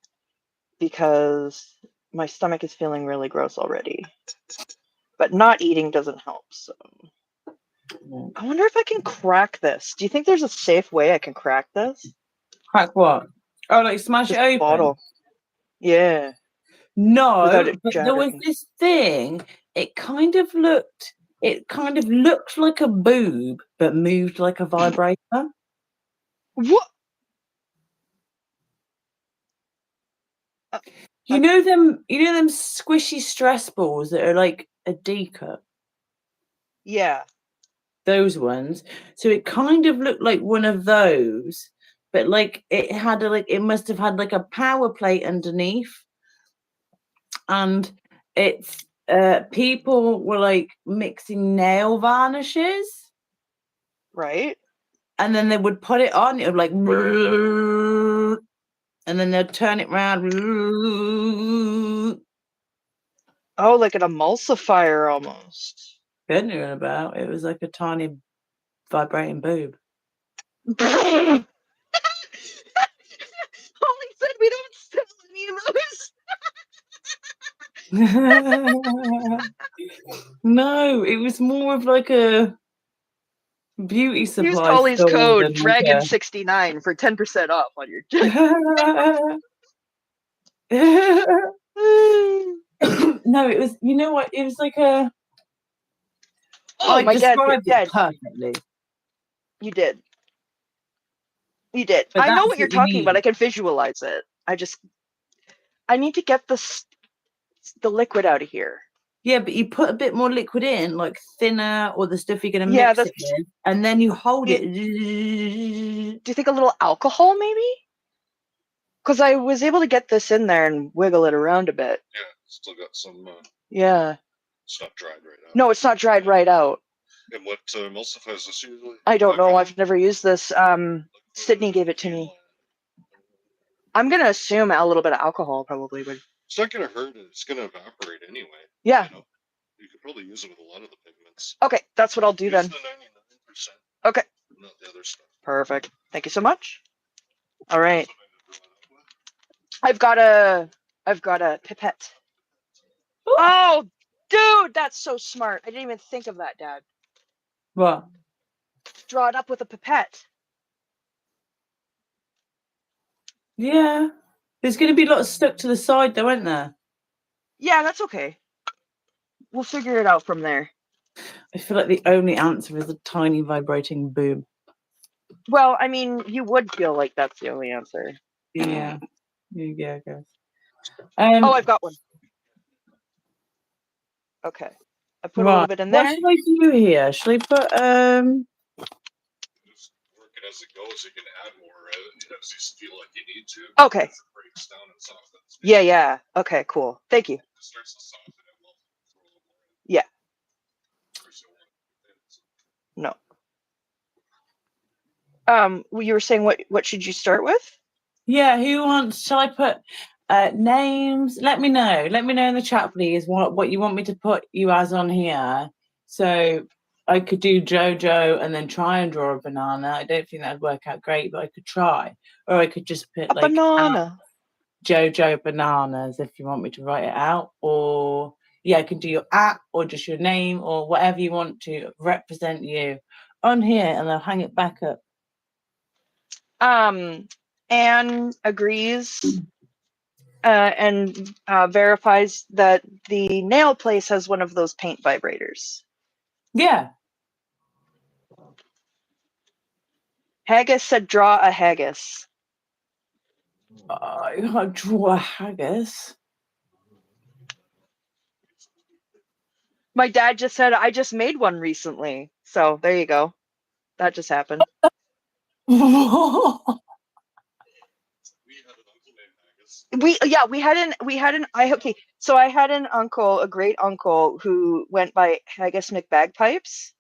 because my stomach is feeling really gross already. But not eating doesn't help, so. I wonder if I can crack this. Do you think there's a safe way I can crack this? Crack what? Oh, like smash This it open? bottle. Yeah. No, but there was this thing. It kind of looked like a boob, but moved like a vibrator. What? You know them squishy stress balls that are like a D cup? Yeah. Those ones. So it kind of looked like one of those, but like it had it must have had like a power plate underneath. And it's people were like mixing nail varnishes. Right. And then they would put it on, it would like, and then they'd turn it around. Oh, like an emulsifier almost. I knew about it was like a tiny vibrating boob. Holly said we don't sell any of those. No, it was more of like a beauty supply. Use Holly's code Dragon69 for 10% off on your No, it was, you know what? It was like a. Oh, I described it perfectly. You did. You did. But I know that's what you're you talking about. need. I can visualize it. I need to get the liquid out of here. Yeah, but you put a bit more liquid in, like thinner, or the stuff you're going to Yeah, mix it with, and then you hold it. Do you think a little alcohol, maybe? Because I was able to get this in there and wiggle it around a bit. Yeah, still got some. Yeah. It's not dried right out. No, it's not dried right out. And what emulsifies this usually? I don't know. I've never used this. Sydney gave it to me. I'm gonna assume a little bit of alcohol probably would. It's not gonna hurt. It's gonna evaporate anyway. Yeah. You know? You could probably use it with a lot of the pigments. Okay, that's what I'll do then. Use the 99%. Okay. Not the other stuff. Perfect. Thank you so much. All right. I've got a pipette. Ooh. Oh, dude, that's so smart. I didn't even think of that, Dad. What? Draw it up with a pipette. Yeah. There's going to be lots stuck to the side, though, isn't there? Yeah, that's okay. We'll figure it out from there. I feel like the only answer is a tiny vibrating boob. Well, I mean, you would feel like that's the only answer. Yeah. Yeah, I guess. Oh, I've got one. Okay. I put a little bit in there. What should I do here? Should I put Just work it as it goes. You can add more as you feel like you need to. Okay. As it breaks down and softens. Yeah. Okay, cool. Thank you. It starts to soften it. We'll throw a little more in. Yeah. No. Well, you were saying what should you start with? Yeah, who wants? Shall I put names? Let me know. Let me know in the chat, please, what you want me to put you as on here. So I could do Jojo and then try and draw a banana. I don't think that'd work out great, but I could try. Or I could just put A banana. Jojo bananas if you want me to write it out. Or yeah, I can do your @ or just your name or whatever you want to represent you on here, and I'll hang it back up. Anne agrees and verifies that the nail place has one of those paint vibrators. Yeah. Haggis said draw a haggis. I can't draw a haggis. My dad just said I just made one recently. So there you go. That just happened. We had an so I had an uncle, a great uncle, who went by Haggis McBagpipes,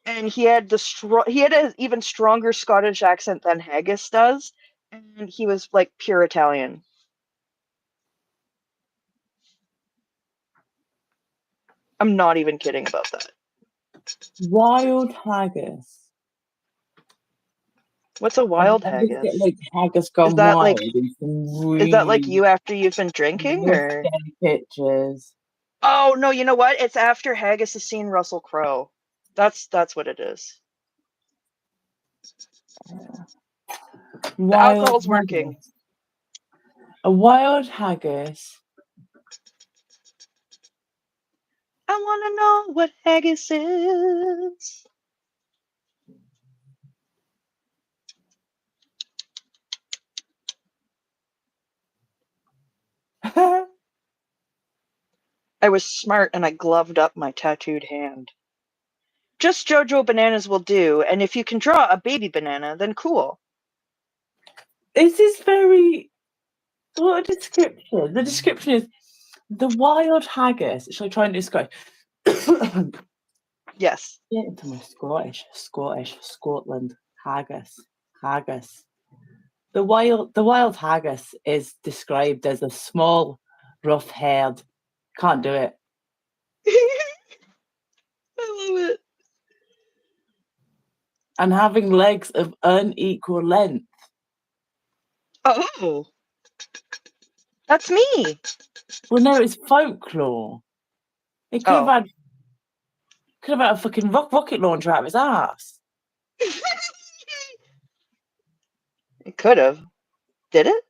and he had an even stronger Scottish accent than Haggis does, and he was like pure Italian. I'm not even kidding about that. Wild haggis. What's a wild haggis? Get, like, haggis gone Is that wild. Is that like you after you've been drinking, or pictures? Oh no, you know what? It's after Haggis has seen Russell Crowe. That's what it is. The alcohol's working. A wild haggis. I want to know what haggis is. I was smart and I gloved up my tattooed hand. Just JoJo bananas will do, and if you can draw a baby banana, then cool. This is very... What a description. The description is the wild haggis. Shall I try and describe? Yes. Get into my Scotland. Haggis. The wild haggis is described as a small, rough-haired. Can't do it. I love it. And having legs of unequal length. Oh, that's me. Well, no, it's folklore. It could have had a fucking rocket launcher out of his ass. It could have. Did it?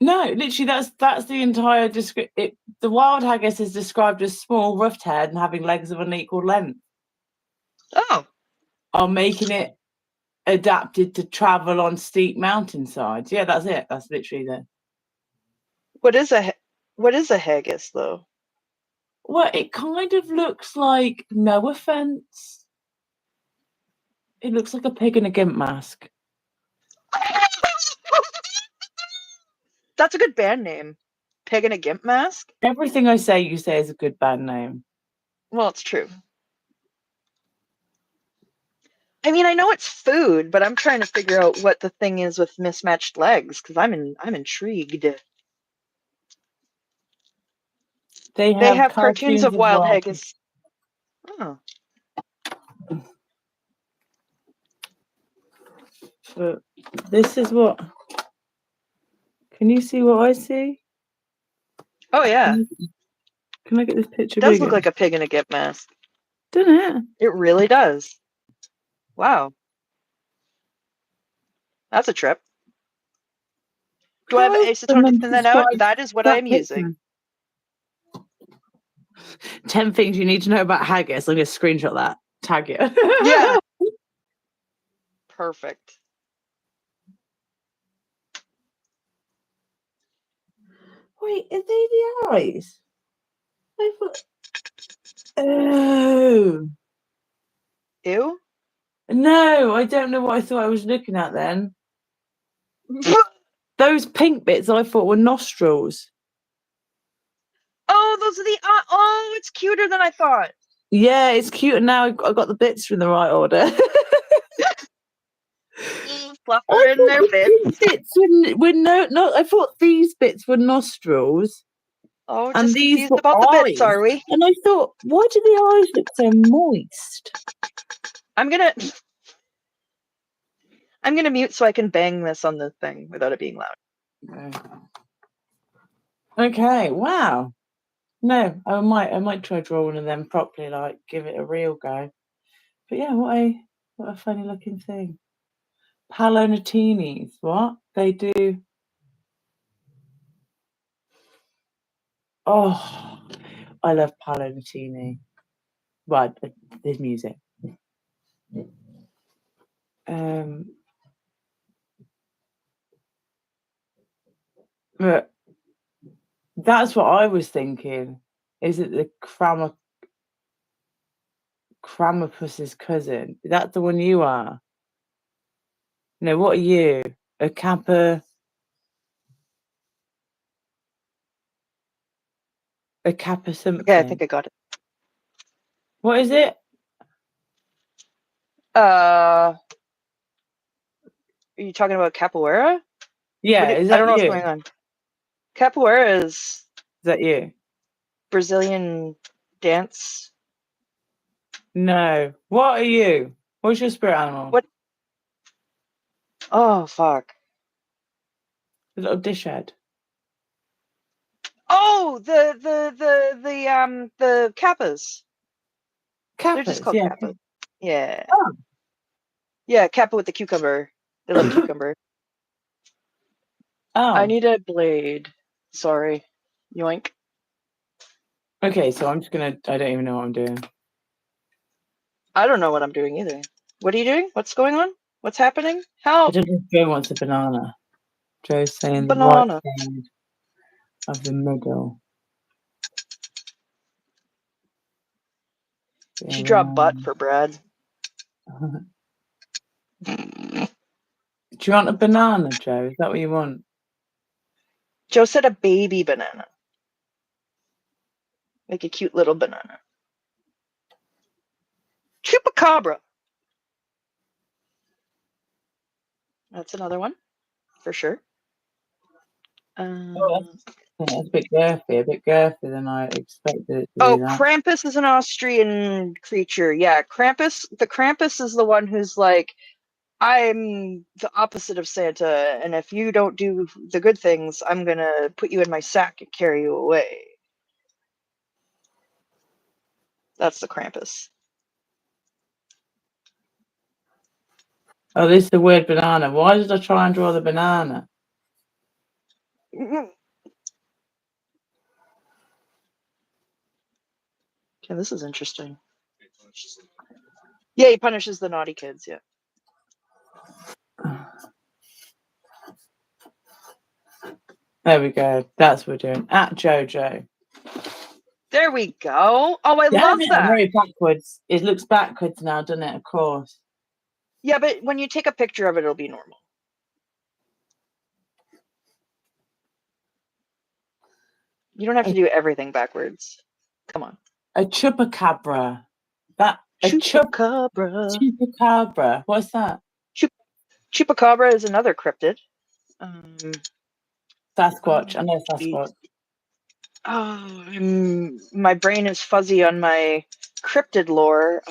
No, literally, that's the entire description. The wild haggis is described as small, rough-haired, and having legs of unequal length. Oh. I'm making it adapted to travel on steep mountainsides. Yeah, that's it. That's literally the. What is a haggis though? Well, it kind of looks like, no offense, it looks like a pig in a gimp mask. That's a good band name. Pig in a Gimp Mask? Everything I say, you say is a good band name. Well, it's true. I mean, I know it's food, but I'm trying to figure out what the thing is with mismatched legs because I'm intrigued. They They have have cartoons of wild wild. haggis. Oh. But this is what. Can you see what I see? Oh yeah. Can I get this picture It does bigger? look like a pig in a Gimp Mask. Doesn't it? It really does. Wow. That's a trip. Do I have acetone to thin that out? That is what I am using. 10 things you need to know about haggis. I'm going to screenshot that. Tag it. Yeah. Perfect. Wait, are they the eyes? I thought... Oh. Ew. No, I don't know what I thought I was looking at then. Those pink bits I thought were nostrils. Oh, those are the. Oh, it's cuter than I thought. Yeah, it's cute. And now I got the bits in the right order. Fluffer in their bits. Bits were no. I thought these bits were nostrils. Oh, And just these confused were about the eyes. bits, are we? And I thought, why do the eyes look so moist? I'm gonna mute so I can bang this on the thing without it being loud. Okay, wow. No, I might try draw one of them properly, like give it a real go. But yeah, what a funny looking thing. Palonatinis, what? They do. Oh, I love Palonatini. Right, there's music. But that's what I was thinking. Is it the Krampus's cousin? Is that the one you are? No, what are you? A Kappa? A Kappa something? Okay, I think I got it. What is it? Are you talking about capoeira? Yeah, is that I don't know you? what's going on. Capoeira is Is that you? Brazilian dance. No. What are you? What's your spirit animal? What? Oh fuck. A little dish head. Oh, the kappas. They're just Kappas, called yeah. kappas. Yeah. Oh. Yeah, kappa with the cucumber. They love cucumber. Oh. I need a blade. Sorry. Yoink. Okay, so I'm just gonna. I don't even know what I'm doing. I don't know what I'm doing either. What are you doing? What's going on? What's happening? I Help! don't know if Joe wants a banana. Joe's saying Banana. the right side of the middle. You should draw a butt for Brad. Do you want a banana, Joe? Is that what you want? Joe said a baby banana. Like a cute little banana. Chupacabra. That's another one, for sure. That's a bit girthy than I expected it to be. That. Krampus is an Austrian creature. Yeah, Krampus. The Krampus is the one who's like, I'm the opposite of Santa, and if you don't do the good things, I'm gonna put you in my sack and carry you away. That's the Krampus. Oh, this is the word banana. Why did I try and draw the banana? Okay, this is interesting. Yeah, he punishes the naughty kids, yeah. There we go. That's what we're doing. At Jojo. There we go. Oh, I love Damn it, that. very backwards. It looks backwards now, doesn't it? Of course. Yeah, but when you take a picture of it, it'll be normal. You don't have to do everything backwards. Come on. A chupacabra. A Chupacabra. chupacabra. What's that? Chupacabra is another cryptid. Sasquatch. I know Sasquatch. My brain is fuzzy on my cryptid lore.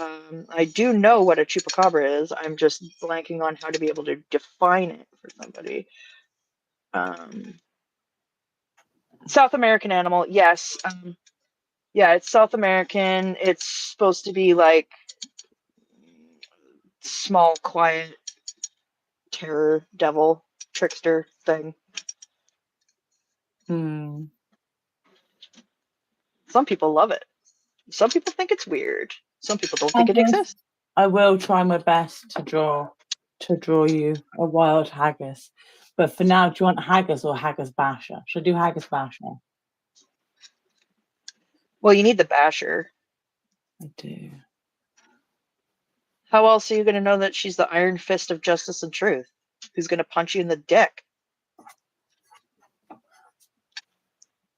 I do know what a chupacabra is. I'm just blanking on how to be able to define it for somebody. South American animal, yes. Yeah, it's South American. It's supposed to be like small, quiet, terror, devil, trickster thing. Hmm. Some people love it. Some people think it's weird. Some people don't think it exists. I will try my best to draw you a wild haggis. But for now, do you want haggis or haggis basher? Should I do haggis basher? Well, you need the basher. I do. How else are you going to know that she's the iron fist of justice and truth? Who's going to punch you in the dick?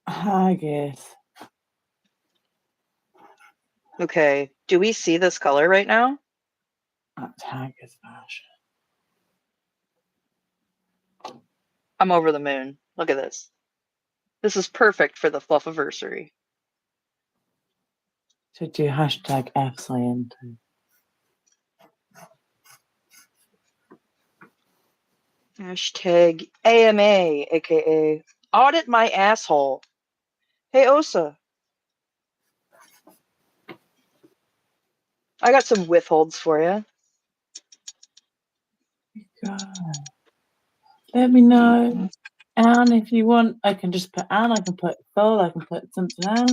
Haggis. Okay, do we see this color right now? That's haggis basher. I'm over the moon. Look at this. This is perfect for the Fluffversary. So do hashtag FScience. Hashtag AMA, aka audit my asshole. Hey, Osa. I got some withholds for you. God. Let me know. Anne, if you want, I can just put Anne, I can put Phil, I can put something else.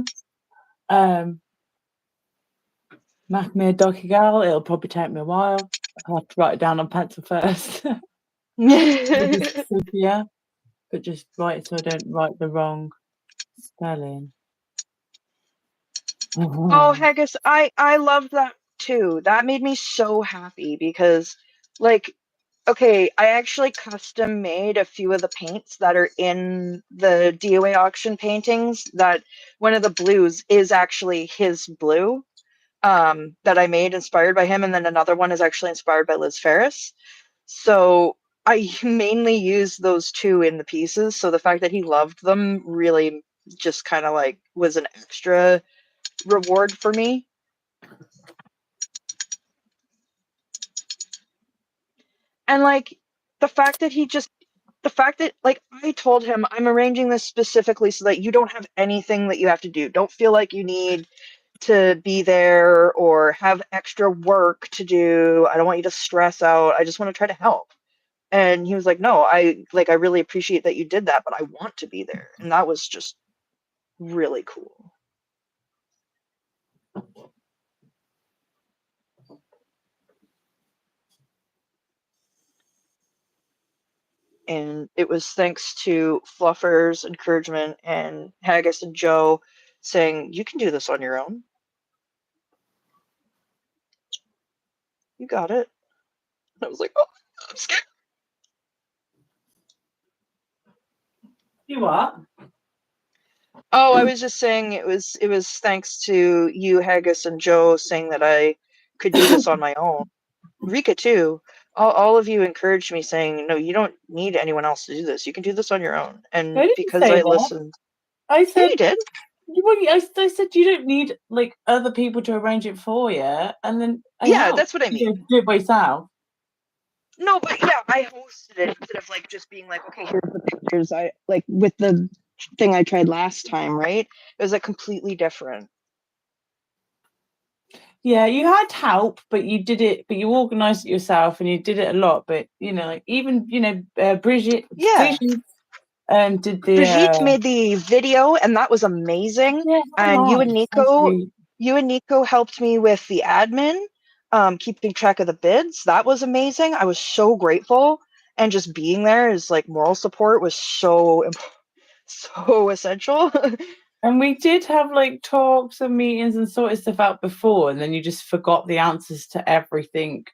Mac me a doggy gal, it'll probably take me a while. I'll have to write it down on pencil first. Yeah, but just write so I don't write the wrong spelling. Oh, Haggis, I love that too. That made me so happy because, like, okay, I actually custom made a few of the paints that are in the DOA auction paintings. That one of the blues is actually his blue that I made inspired by him, and then another one is actually inspired by Liz Ferris. So I mainly used those two in the pieces. So the fact that he loved them really just kind of like was an extra reward for me. And like the fact that like I told him I'm arranging this specifically so that you don't have anything that you have to do. Don't feel like you need to be there or have extra work to do. I don't want you to stress out. I just want to try to help. And he was like, no, I really appreciate that you did that, but I want to be there. And that was just really cool. And it was thanks to Fluffer's encouragement and Haggis and Joe saying, you can do this on your own. You got it. And I was like, oh, I'm scared. You what? Oh, I was just saying it was thanks to you, Haggis, and Joe saying that I could do this on my own. Rika too. All of you encouraged me, saying, "No, you don't need anyone else to do this. You can do this on your own." And I didn't because say I that. listened, I said you did. I said you don't need like other people to arrange it for you, and then That's what I mean. Do it by yourself. No, but yeah, I hosted it instead of like just being like, okay, here's the pictures. I like with the thing I tried last time, right? It was like completely different. Yeah, you had help, but you did it. But you organised it yourself, and you did it a lot. But like even Brigitte, Yeah. did the Brigitte made the video, and that was amazing. Yeah, And you and Nico sweet. helped me with the admin, keeping track of the bids. That was amazing. I was so grateful, and just being there as like moral support was so important. so essential. And we did have like talks and meetings and sorted stuff out before, and then you just forgot the answers to everything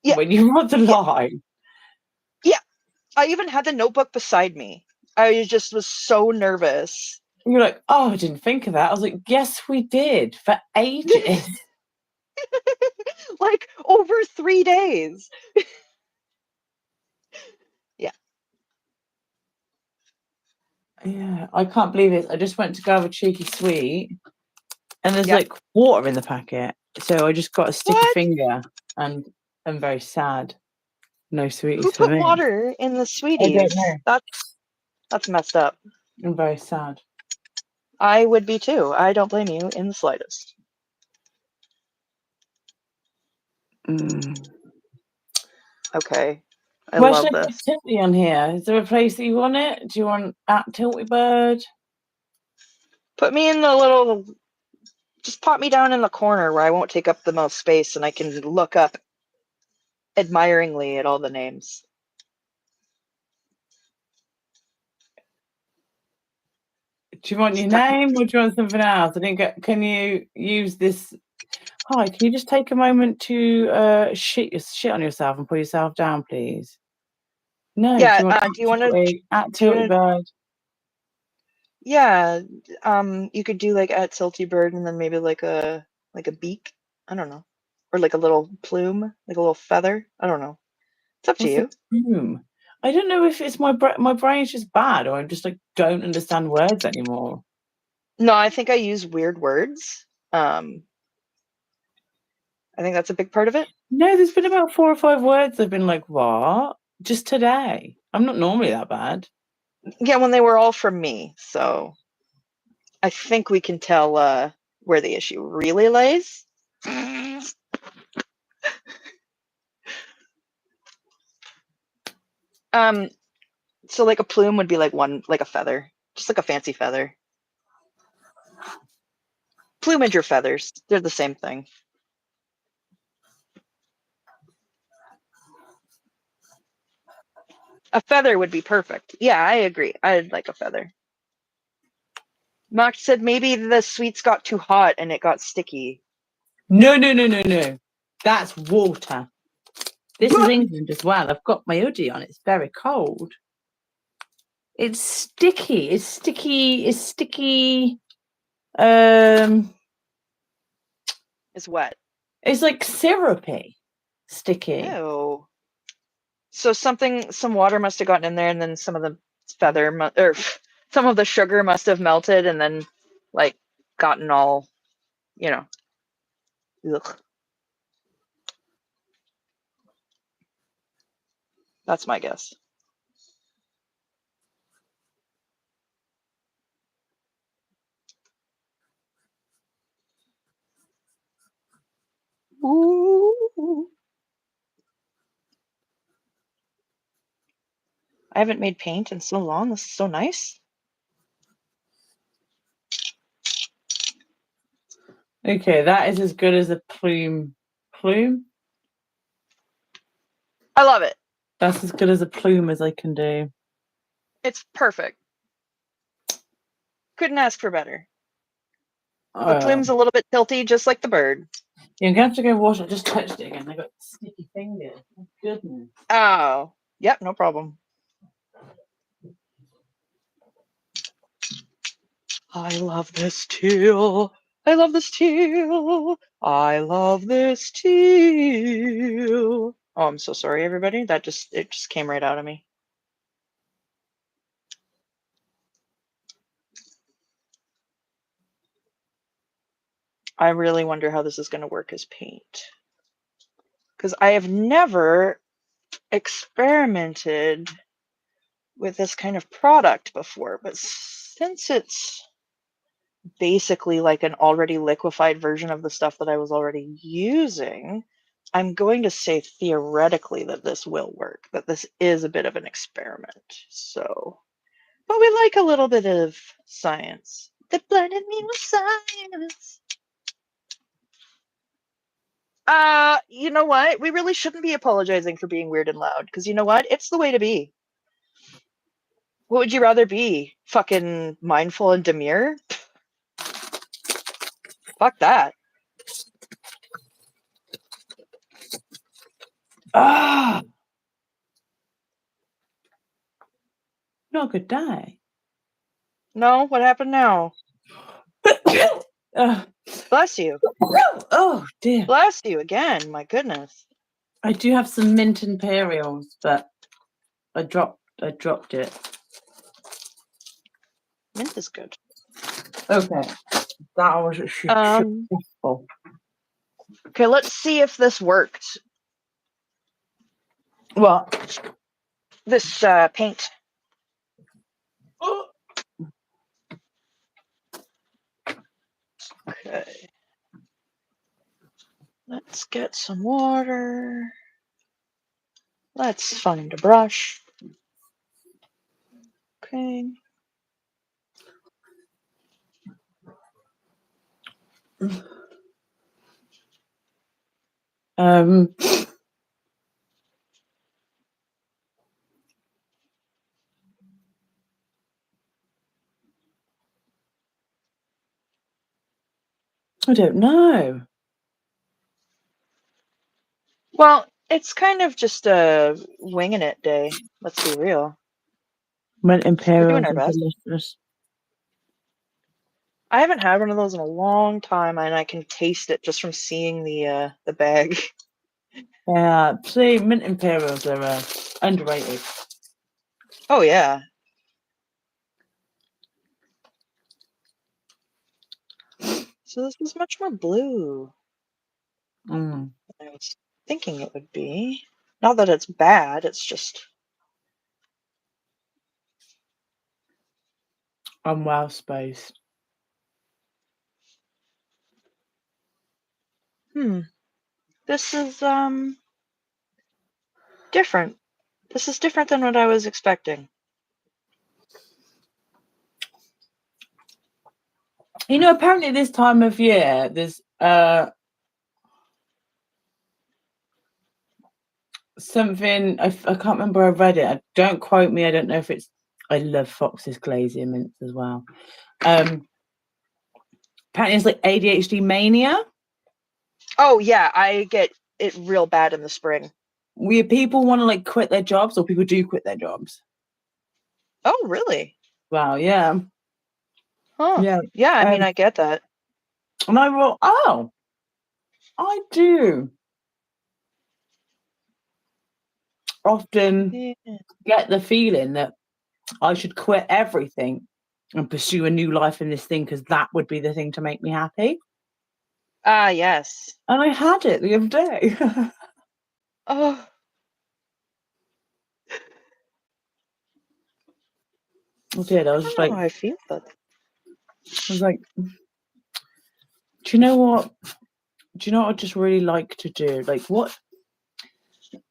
Yeah. when you wrote the line. Yeah. I even had the notebook beside me. I just was so nervous. And you're like, oh, I didn't think of that. I was like, yes, we did for ages. Like over 3 days. Yeah, I can't believe it. I just went to go have a cheeky sweet, and there's Yep. like water in the packet. So I just got a sticky What? finger, and I'm very sad. No sweeties Who for put me. water in the I sweeties? don't know. That's messed up. I'm very sad. I would be too. I don't blame you in the slightest. Okay. I Where love should I this. put Tilty on here? Is there a place that you want it? Do you want at Tilty Bird? Put me in the little. Just pop me down in the corner where I won't take up the most space and I can look up admiringly at all the names. Do you want your name or do you want something else? I didn't get. Can you use this? Hi, can you just take a moment to shit on yourself and put yourself down, please? No. Yeah. Do you want Do you want to? at Tilty Bird? Yeah. You could do like at Tilty Bird and then maybe like a beak. I don't know, or like a little plume, like a little feather. I don't know. It's up to you. I don't know if it's my brain's just bad or I just like don't understand words anymore. No, I think I use weird words. I think that's a big part of it. No, there's been about 4 or 5 words I've been like, what? Just today. I'm not normally that bad. Yeah, when they were all from me, so I think we can tell where the issue really lays. So like a plume would be like one, like a feather, just like a fancy feather. Plumage or feathers, they're the same thing. A feather would be perfect. Yeah, I agree. I'd like a feather. Mock said maybe the sweets got too hot and it got sticky. No. That's water. This is England as well. I've got my hoodie on. It's very cold. It's sticky. It's sticky. It's wet. It's like syrupy. Sticky. Ew. So some water must have gotten in there, and then some of the feather or some of the sugar must have melted, and then like gotten all, ugh. That's my guess. Ooh. I haven't made paint in so long. This is so nice. Okay, that is as good as a plume. Plume? I love it. That's as good as a plume as I can do. It's perfect. Couldn't ask for better. The plume's a little bit tilty, just like the bird. Yeah, I'm going to have to go wash it. I just touched it again. I got sticky fingers. Oh, goodness. Oh, yep, no problem. I love this teal. I love this teal. I love this teal. Oh, I'm so sorry, everybody. It just came right out of me. I really wonder how this is going to work as paint. Because I have never experimented with this kind of product before, but since it's basically like an already liquefied version of the stuff that I was already using, I'm going to say theoretically that this will work, that this is a bit of an experiment. So, but we like a little bit of science. They blinded me with science. You know what? We really shouldn't be apologizing for being weird and loud, because you know what? It's the way to be. What would you rather be? Fucking mindful and demure? Fuck that. Ah, not a good day. No, what happened now? Ugh. Bless you. Oh dear. Bless you again. My goodness. I do have some mint imperials, but I dropped it. Mint is good. Okay, that was successful. Okay, let's see if this worked. What? This paint. Okay. Let's get some water. Let's find a brush. Okay. I don't know. Well, it's kind of just a winging it day. Let's be real. Mint imperials our are best. delicious. I haven't had one of those in a long time, and I can taste it just from seeing the bag. Yeah, see, mint imperials are underrated. Oh yeah. So this is much more blue Mm. than I was thinking it would be. Not that it's bad, it's just I'm well spaced. This is different. This is different than what I was expecting. You know, apparently this time of year, there's something I can't remember. Where I read it. Don't quote me. I don't know if it's. I love Fox's glacier mints as well. Apparently it's like ADHD mania. Oh yeah, I get it real bad in the spring. Where people want to like quit their jobs, or people do quit their jobs. Oh really? Wow. Yeah. Huh. Yeah. Yeah, I mean I get that. And I wrote, oh, I do often Yeah. get the feeling that I should quit everything and pursue a new life in this thing because that would be the thing to make me happy. Ah yes. And I had it the other day. Oh. I did. I was I just don't like, know how I feel about that. I was like, do you know what? Do you know what I just really like to do? Like, what?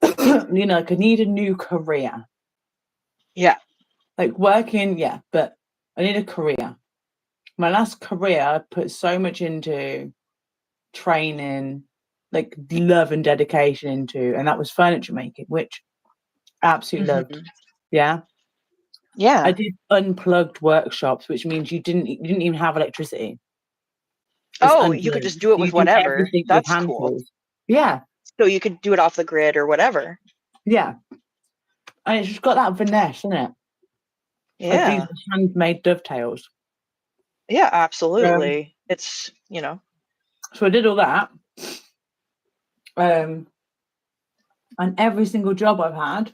You know, like I need a new career. Yeah. Like working, yeah, but I need a career. My last career, I put so much into training, like love and dedication into, and that was furniture making, which I absolutely loved. Yeah. Yeah. I did unplugged workshops, which means you didn't even have electricity. It's Oh, you could unplugged. just do it You with do whatever. everything with That's hand cool. tools. Yeah. So you could do it off the grid or whatever. Yeah. And it's just got that finesse, isn't it? Of these Yeah. handmade dovetails. Yeah, absolutely. It's, you know. So I did all that. And every single job I've had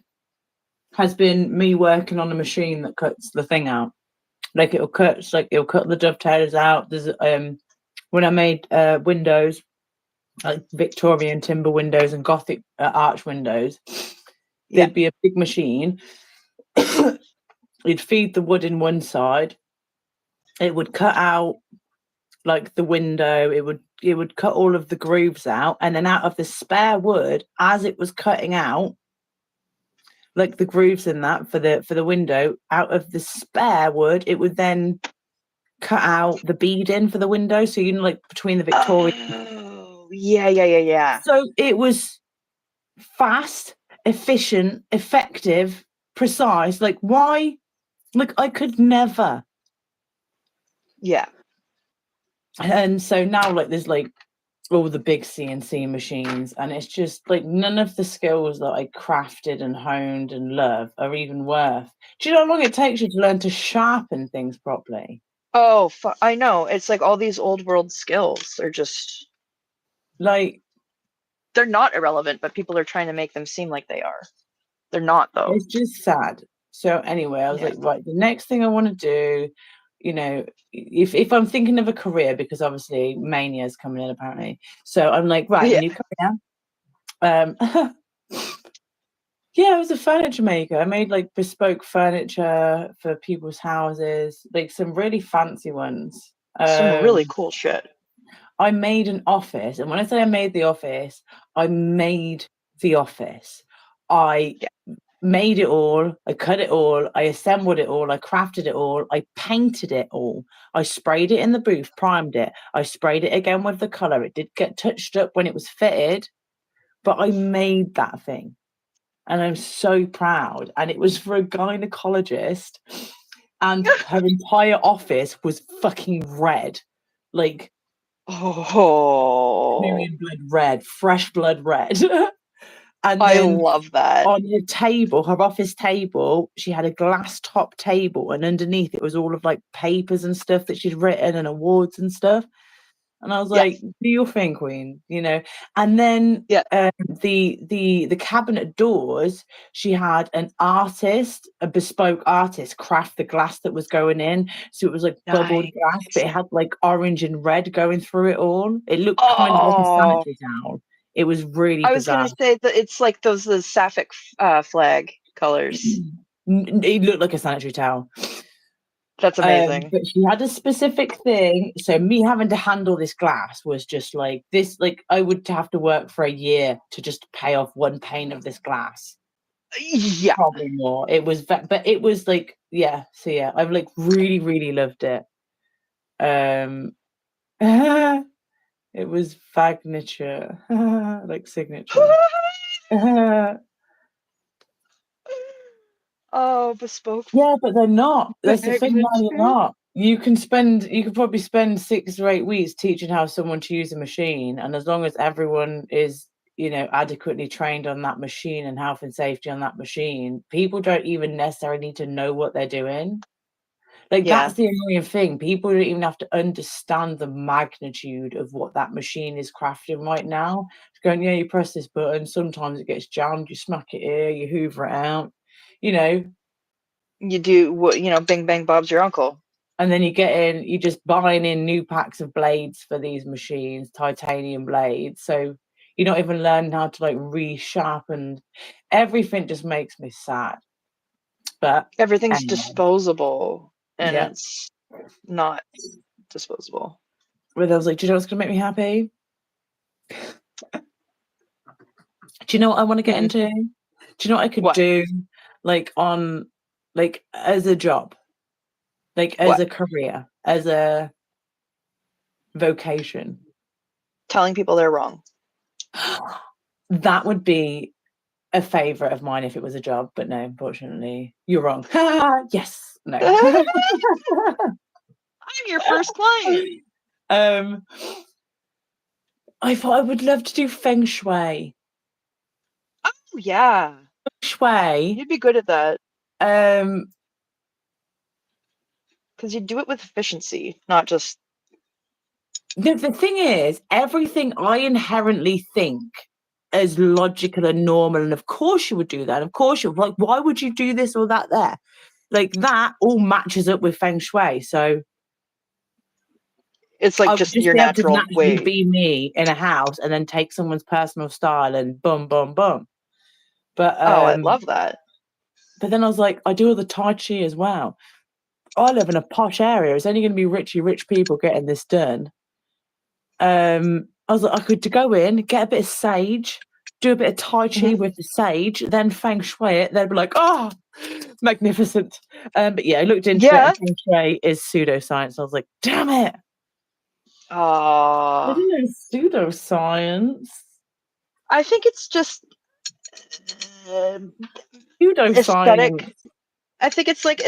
has been me working on a machine that cuts the thing out. Like it'll cut the dovetails out. There's when I made windows, like Victorian timber windows and Gothic arch windows, there'd be a big machine. You'd feed the wood in one side. It would cut out like the window. It would cut all of the grooves out, and then out of the spare wood, as it was cutting out, like the grooves in that for the window, out of the spare wood, it would then cut out the beading for the window. So you know, like between the Victorian. Oh, yeah. So it was fast, efficient, effective, precise. Like why Like, I could never. Yeah. And so now, like, there's like all the big CNC machines, and it's just like none of the skills that I crafted and honed and love are even worth. Do you know how long it takes you to learn to sharpen things properly? Oh, I know. It's like all these old world skills are just, Like, they're not irrelevant, but people are trying to make them seem like they are. They're not, though. it's just sad. So anyway, I was Yeah. like, right, the next thing I want to do, you know, if I'm thinking of a career, because obviously mania is coming in apparently. So I'm like, right, Yeah. new career. Yeah, I was a furniture maker. I made like bespoke furniture for people's houses, like some really fancy ones. Some really cool shit. I made an office, and when I say I made the office, I made the office. I made it all, I cut it all, I assembled it all, I crafted it all, I painted it all. I sprayed it in the booth, primed it. I sprayed it again with the colour. It did get touched up when it was fitted, but I made that thing. And I'm so proud. And it was for a gynecologist, and her entire office was fucking red. Like, Oh, blood red, fresh blood red. And I then love that. on her table, her office table, she had a glass top table, and underneath it was all of like papers and stuff that she'd written and awards and stuff. And I was Yeah. like, do your thing, queen, you know. And then Yeah. The cabinet doors, she had an artist, a bespoke artist, craft the glass that was going in. So it was like bubbled glass, but it had like orange and red going through it all. It looked kind of like a sanitary towel. It was really I was bizarre. going to say that it's like the sapphic flag colors. It looked like a sanitary towel. That's amazing. But she had a specific thing. So me having to handle this glass was just like this. Like, I would have to work for a year to just pay off one pane of this glass. Yeah. Probably more. It was, but it was like, yeah. So yeah, I've like really, really loved it. It was Fagnature, like signature. Oh, bespoke. Yeah, but they're not. That's the thing. No, you're not. You could probably spend 6 or 8 weeks teaching how someone to use a machine, and as long as everyone is, you know, adequately trained on that machine and health and safety on that machine, people don't even necessarily need to know what they're doing. Like, that's the annoying thing. People don't even have to understand the magnitude of what that machine is crafting right now. It's going, yeah, you press this button, sometimes it gets jammed, you smack it here, you hoover it out, you know. You do what, you know, Bing Bang Bob's your uncle. And then you're just buying in new packs of blades for these machines, titanium blades. So you're not even learning how to like resharpen. Everything just makes me sad. But everything's anyway, disposable, and yeah, it's not disposable. But I was like, do you know what's gonna make me happy? Do you know what I want to get into? Do you know what I could do, like on, like as a job, like as a career, as a vocation? Telling people they're wrong. That would be a favorite of mine if it was a job, but no, unfortunately, you're wrong. Yes, no. I'm your first client. I thought I would love to do feng shui. Oh yeah, Feng shui. you'd be good at that. Because you do it with efficiency, not just. the thing is, everything I inherently think as logical and normal, and of course you would do that. Of course you would. Like, why would you do this or that there? Like, that all matches up with feng shui. So it's like just your be able to natural naturally way. be me in a house and then take someone's personal style and boom, boom, boom. But I love that. But then I was like, I do all the Tai Chi as well. I live in a posh area. It's only going to be rich people getting this done. I was like, I could go in, get a bit of sage, do a bit of Tai Chi with the sage, then feng shui it. They'd be like, oh, magnificent. But yeah, I looked into it, and feng shui is pseudoscience. I was like, damn it. I didn't know pseudoscience. I think it's just Pseudoscience. aesthetic. I think it's like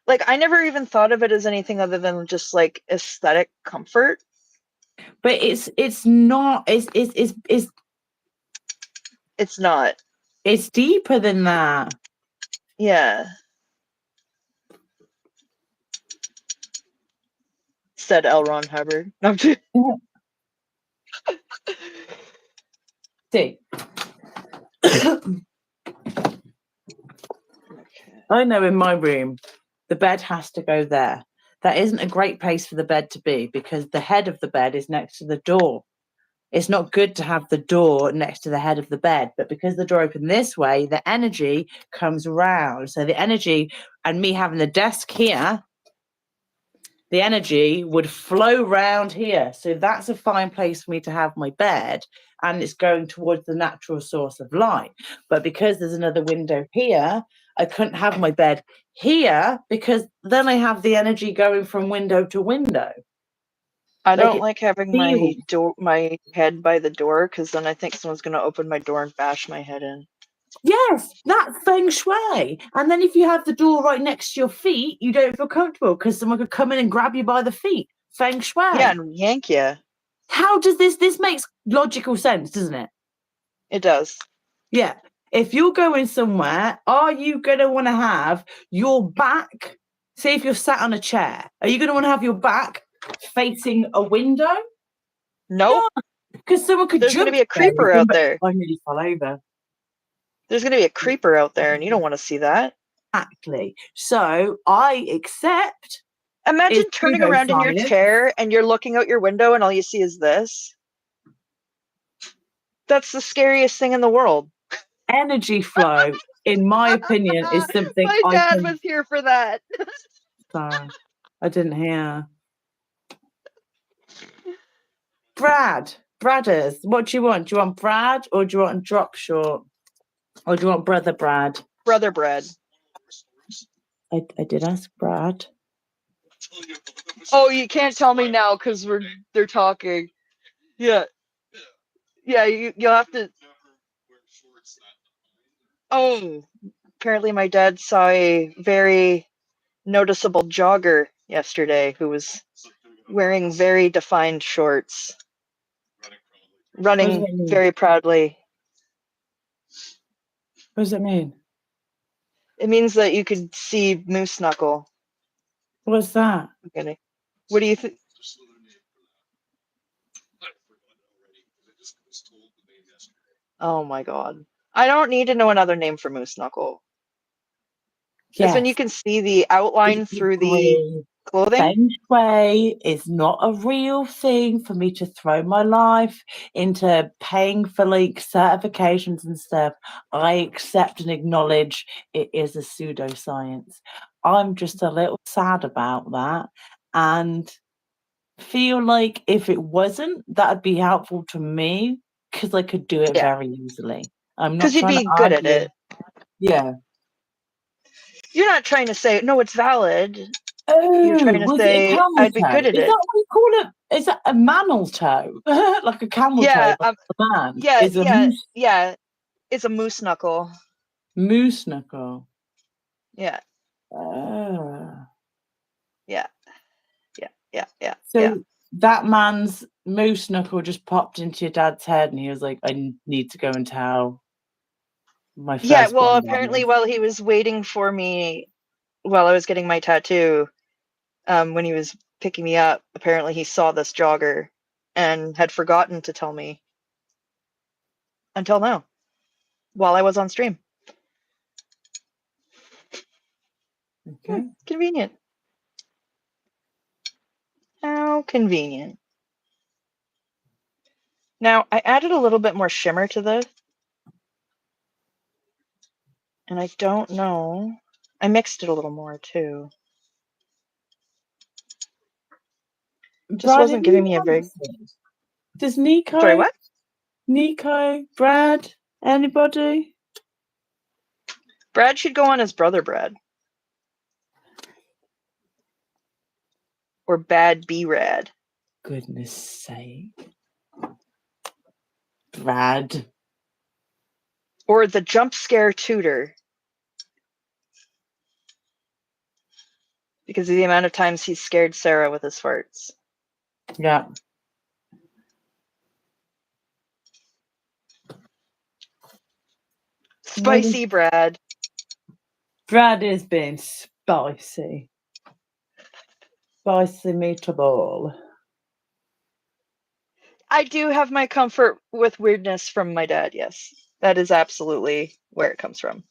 Like, I never even thought of it as anything other than just like aesthetic comfort. But it's not. It's not. It's deeper than that. Yeah. Said L. Ron Hubbard. No, I'm just- See, Okay. I know in my room, the bed has to go there. That isn't a great place for the bed to be because the head of the bed is next to the door. It's not good to have the door next to the head of the bed, but because the door opened this way, the energy comes round. So the energy, and me having the desk here, the energy would flow round here. So that's a fine place for me to have my bed, and it's going towards the natural source of light. But because there's another window here, I couldn't have my bed here because then I have the energy going from window to window. I Like don't it like having feels. my head by the door because then I think someone's gonna open my door and bash my head in. Yes, that's feng shui. And then if you have the door right next to your feet, you don't feel comfortable because someone could come in and grab you by the feet. Feng shui. Yeah, and yank you. How does this makes logical sense, doesn't it? It does. Yeah. If you're going somewhere, are you going to want to have your back? Say if you're sat on a chair, are you going to want to have your back facing a window? Nope. Because someone could There's jump. gonna be a creeper out there. I nearly fell over. There's gonna be a creeper out there, and you don't want to see that. Exactly. So I accept. Imagine turning around in your pseudoscience. chair and you're looking out your window and all you see is this. That's the scariest thing in the world. Energy flow, in my opinion, is something My I dad can. was here for that. Sorry, I didn't hear. Bradders, what do you want? Do you want Brad or do you want Drop Short? Or do you want Brother Brad? Brother bread. I did ask Brad. Oh, you can't tell me now because they're talking. Yeah. Yeah, you'll have to. Oh, apparently my dad saw a very noticeable jogger yesterday who was wearing very defined shorts, running very proudly. What does it mean? It means that you could see moose knuckle. What's that? Okay. What do you think? Oh my god. I don't need to know another name for moose knuckle. It's when you Yes. can see the outline through the clothing. Feng Shui is not a real thing for me to throw my life into paying for like certifications and stuff. I accept and acknowledge it is a pseudoscience. I'm just a little sad about that and feel like if it wasn't, that'd be helpful to me because I could do it Yeah. very easily. I'm not Because you'd trying be to good at argue. it. Yeah. You're not trying to say, no, it's valid. Oh, You're trying to was it a say, camel I'd be toe? good at Is it. that what you call it? Is that a mammal toe? Like a camel Yeah, toe, but a man yeah, is a yeah. It's a moose knuckle. moose knuckle. Yeah, Ah. yeah. So that man's moose knuckle just popped into your dad's head, and he was like, "I need to go and tell my first." Yeah, well, apparently while he was waiting for me, while I was getting my tattoo, when he was picking me up, apparently he saw this jogger and had forgotten to tell me until now, while I was on stream. Okay. Convenient. How convenient. Now, I added a little bit more shimmer to this. And I don't know. I mixed it a little more, too. Just wasn't giving me a very... Does Nico? Sorry, what? Nico, Brad, anybody? Brad should go on as Brother Brad. Or Bad B-Rad. Goodness sake. Brad. Or the Jump Scare Tutor. because of the amount of times he's scared Sarah with his farts. Yeah. Spicy Brad. Brad is being spicy. Spicy meatball. I do have my comfort with weirdness from my dad, yes. That is absolutely where it comes from.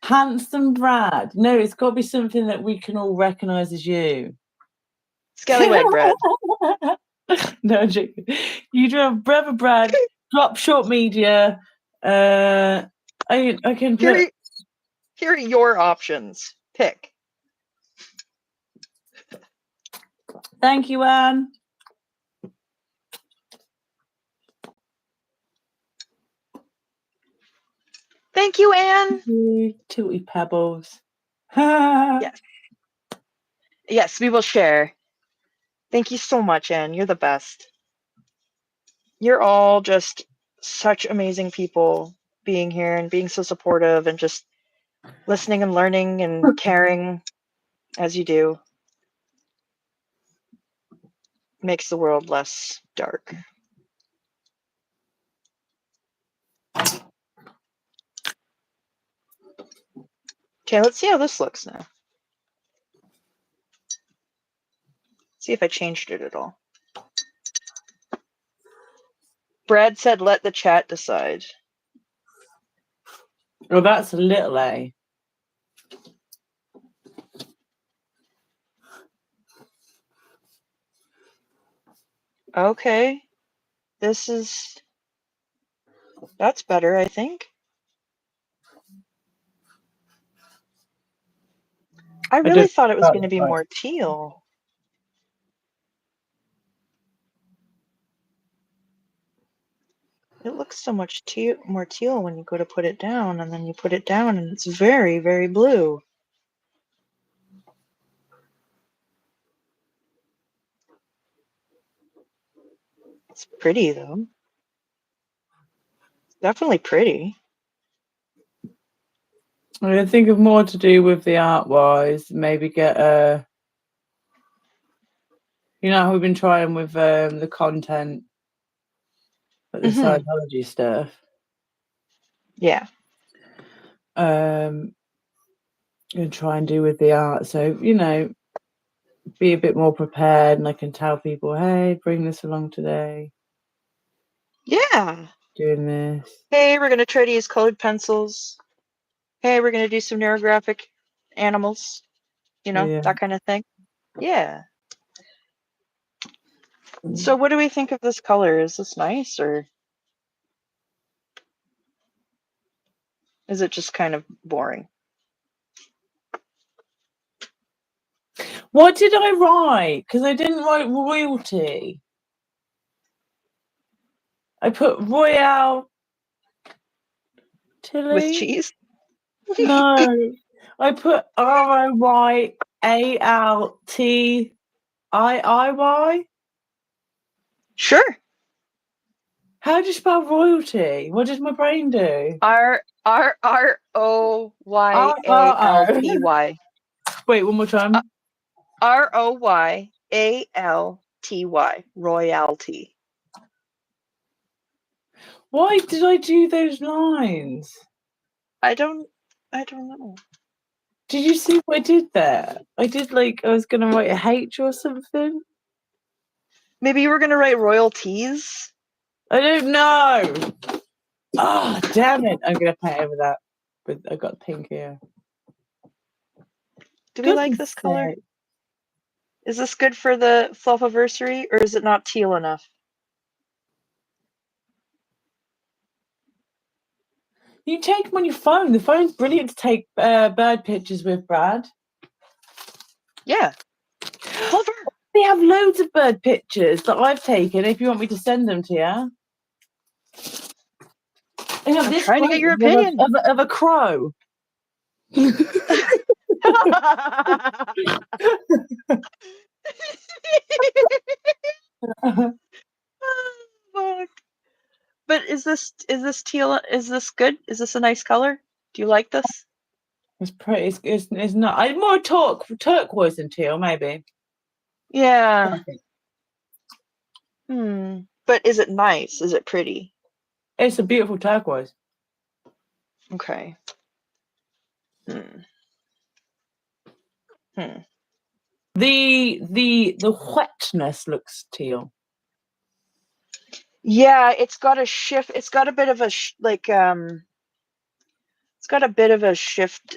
Handsome Brad. No, it's got to be something that we can all recognise as you. Scallywag Brad. No, I'm joking. You do have Brother Brad, Drop Short Media. I can put... Here are your options. Pick. Thank you, Anne. Thank you, Anne. Tilty Pebbles. Yes. Yes, we will share. Thank you so much, Anne. You're the best. You're all just such amazing people being here and being so supportive and just listening and learning and caring as you do. Makes the world less dark. Okay, let's see how this looks now. See if I changed it at all. Brad said, let the chat decide. Well, that's a little A. Okay. That's better, I think. I really thought it was going to be more teal. It looks so much more teal when you go to put it down, and then you put it down, and it's very, very blue. It's pretty, though. It's definitely pretty. I think of more to do with the art-wise. Maybe get a... You know how we've been trying with the content, but the Scientology stuff. Yeah. And try and do with the art. So, you know, be a bit more prepared, and I can tell people, hey, bring this along today. Yeah. Doing this. Hey, we're going to try to use colored pencils. Hey, we're going to do some neurographic animals. You know, that kind of thing. Yeah. So what do we think of this color? Is this nice, or is it just kind of boring? What did I write? Because I didn't write royalty. I put Royale Tilly. With cheese? No. I put ROYALTIIY. Sure. How do you spell royalty? What does my brain do? ROYALTY. Wait, one more time. ROYALTY. Royalty. Why did I do those lines? I don't know. Did you see what I did there? I did I was gonna write a H or something. Maybe you were gonna write royalties? I don't know. Oh, damn it. I'm gonna paint over that. But I got pink here. Do we like this color? Is this good for the Fluffversary, or is it not teal enough? You take them on your phone. The phone's brilliant to take bird pictures with, Brad. Yeah. Hover. They have loads of bird pictures that I've taken if you want me to send them to you. I'm trying to get your opinion. Of a crow. But is this teal? Is this good? Is this a nice color? Do you like this? It's pretty. It's not. I'm more turquoise than teal, maybe. Yeah. But is it nice? Is it pretty? It's a beautiful turquoise. Okay. The wetness looks teal. Yeah, it's got a shift. It's got a bit of a it's got a bit of a shift.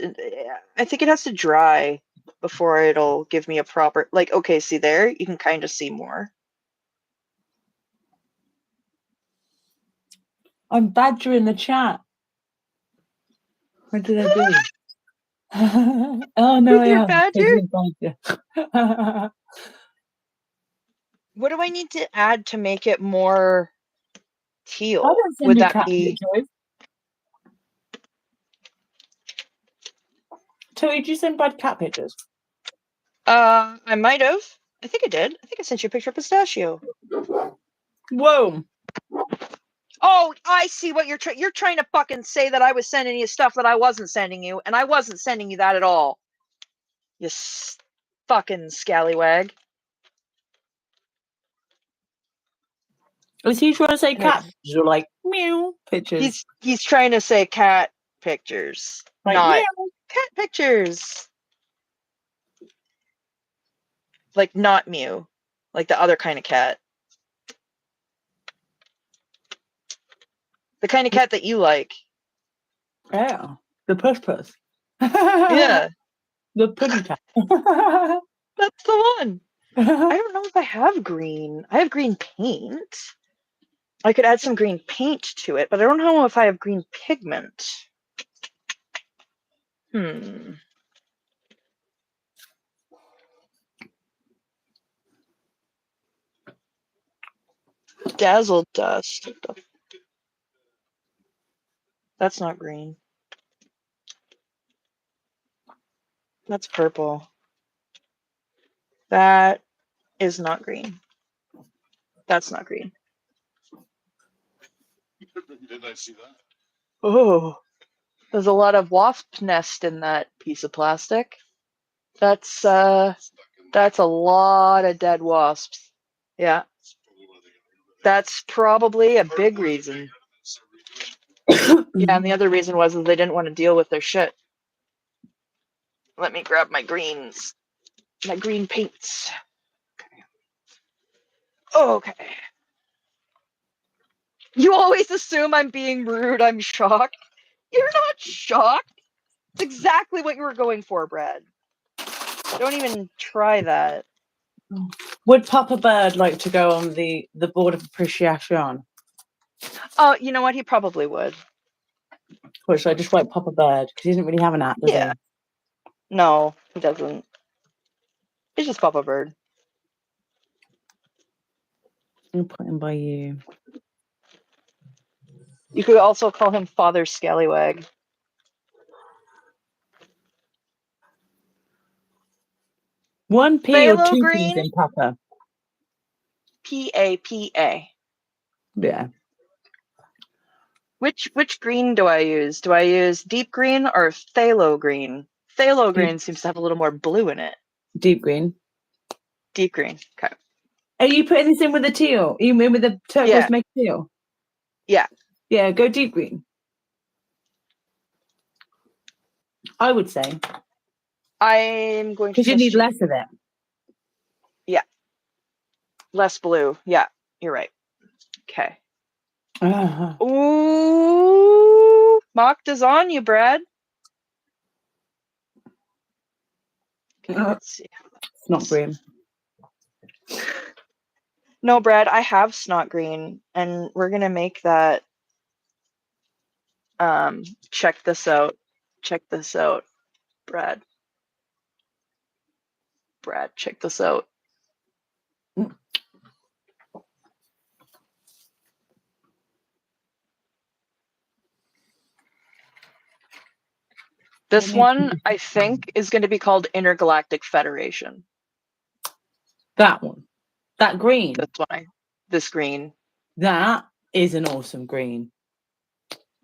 I think it has to dry before it'll give me a proper, like, okay, see there, you can kind of see more. I'm badgering the chat. What did I do? Oh no, With your badger? Badger. What do I need to add to make it more I teal? don't send Would you that cat be? pictures. Tilly, did you send Brad cat pictures? I might have. I think I did. I think I sent you a picture of pistachio. Whoa. Oh, I see what you're trying. You're trying to fucking say that I was sending you stuff that I wasn't sending you, and I wasn't sending you that at all. You fucking scallywag. Is he trying to say And cat pictures or like meow pictures? He's trying to say cat pictures, Like not meow. cat pictures. Like not Mew, like the other kind of cat. The kind of cat that you like. Yeah. The puss. Yeah, The pudding cat. that's the one. I don't know if I have green. I have green paint. I could add some green paint to it, but I don't know if I have green pigment. Dazzle dust. That's not green. That's purple. That is not green. That's not green. Did I see that? Oh, there's a lot of wasp nest in that piece of plastic. That's a lot of dead wasps. Yeah, that's probably a big reason. Yeah, and the other reason was that they didn't want to deal with their shit. Let me grab my greens, my green paints. Okay. You always assume I'm being rude. I'm shocked. You're not shocked. It's exactly what you were going for, Brad. Don't even try that. Would Papa Bird like to go on the board of appreciation? Oh, you know what? He probably would. Which I just write Papa Bird because he doesn't really have an app, does Yeah. No, he doesn't. He's just Papa Bird. he? I'm put him by you. You could also call him Father Scallywag. One P or Phthalo two green? P's in Papa? P-A-P-A. Yeah. Which green do I use? Do I use deep green or phthalo green? Phthalo green seems to have a little more blue in it. Deep green. Deep green. Okay. Are you putting this in with the teal? Are you in with the turquoise Yeah. make teal? Yeah. Yeah, go deep green. I would say. I'm going to Because you need less of it. Yeah. Less blue. Yeah, you're right. Okay. Ooh, mocked is on you, Brad. Okay, let's see. It's not green. No, Brad, I have snot green, and we're gonna make that. Check this out. Check this out, Brad. Brad, check this out. This one, I think, is going to be called Intergalactic Federation. That one. That green. This one. This green. That is an awesome green.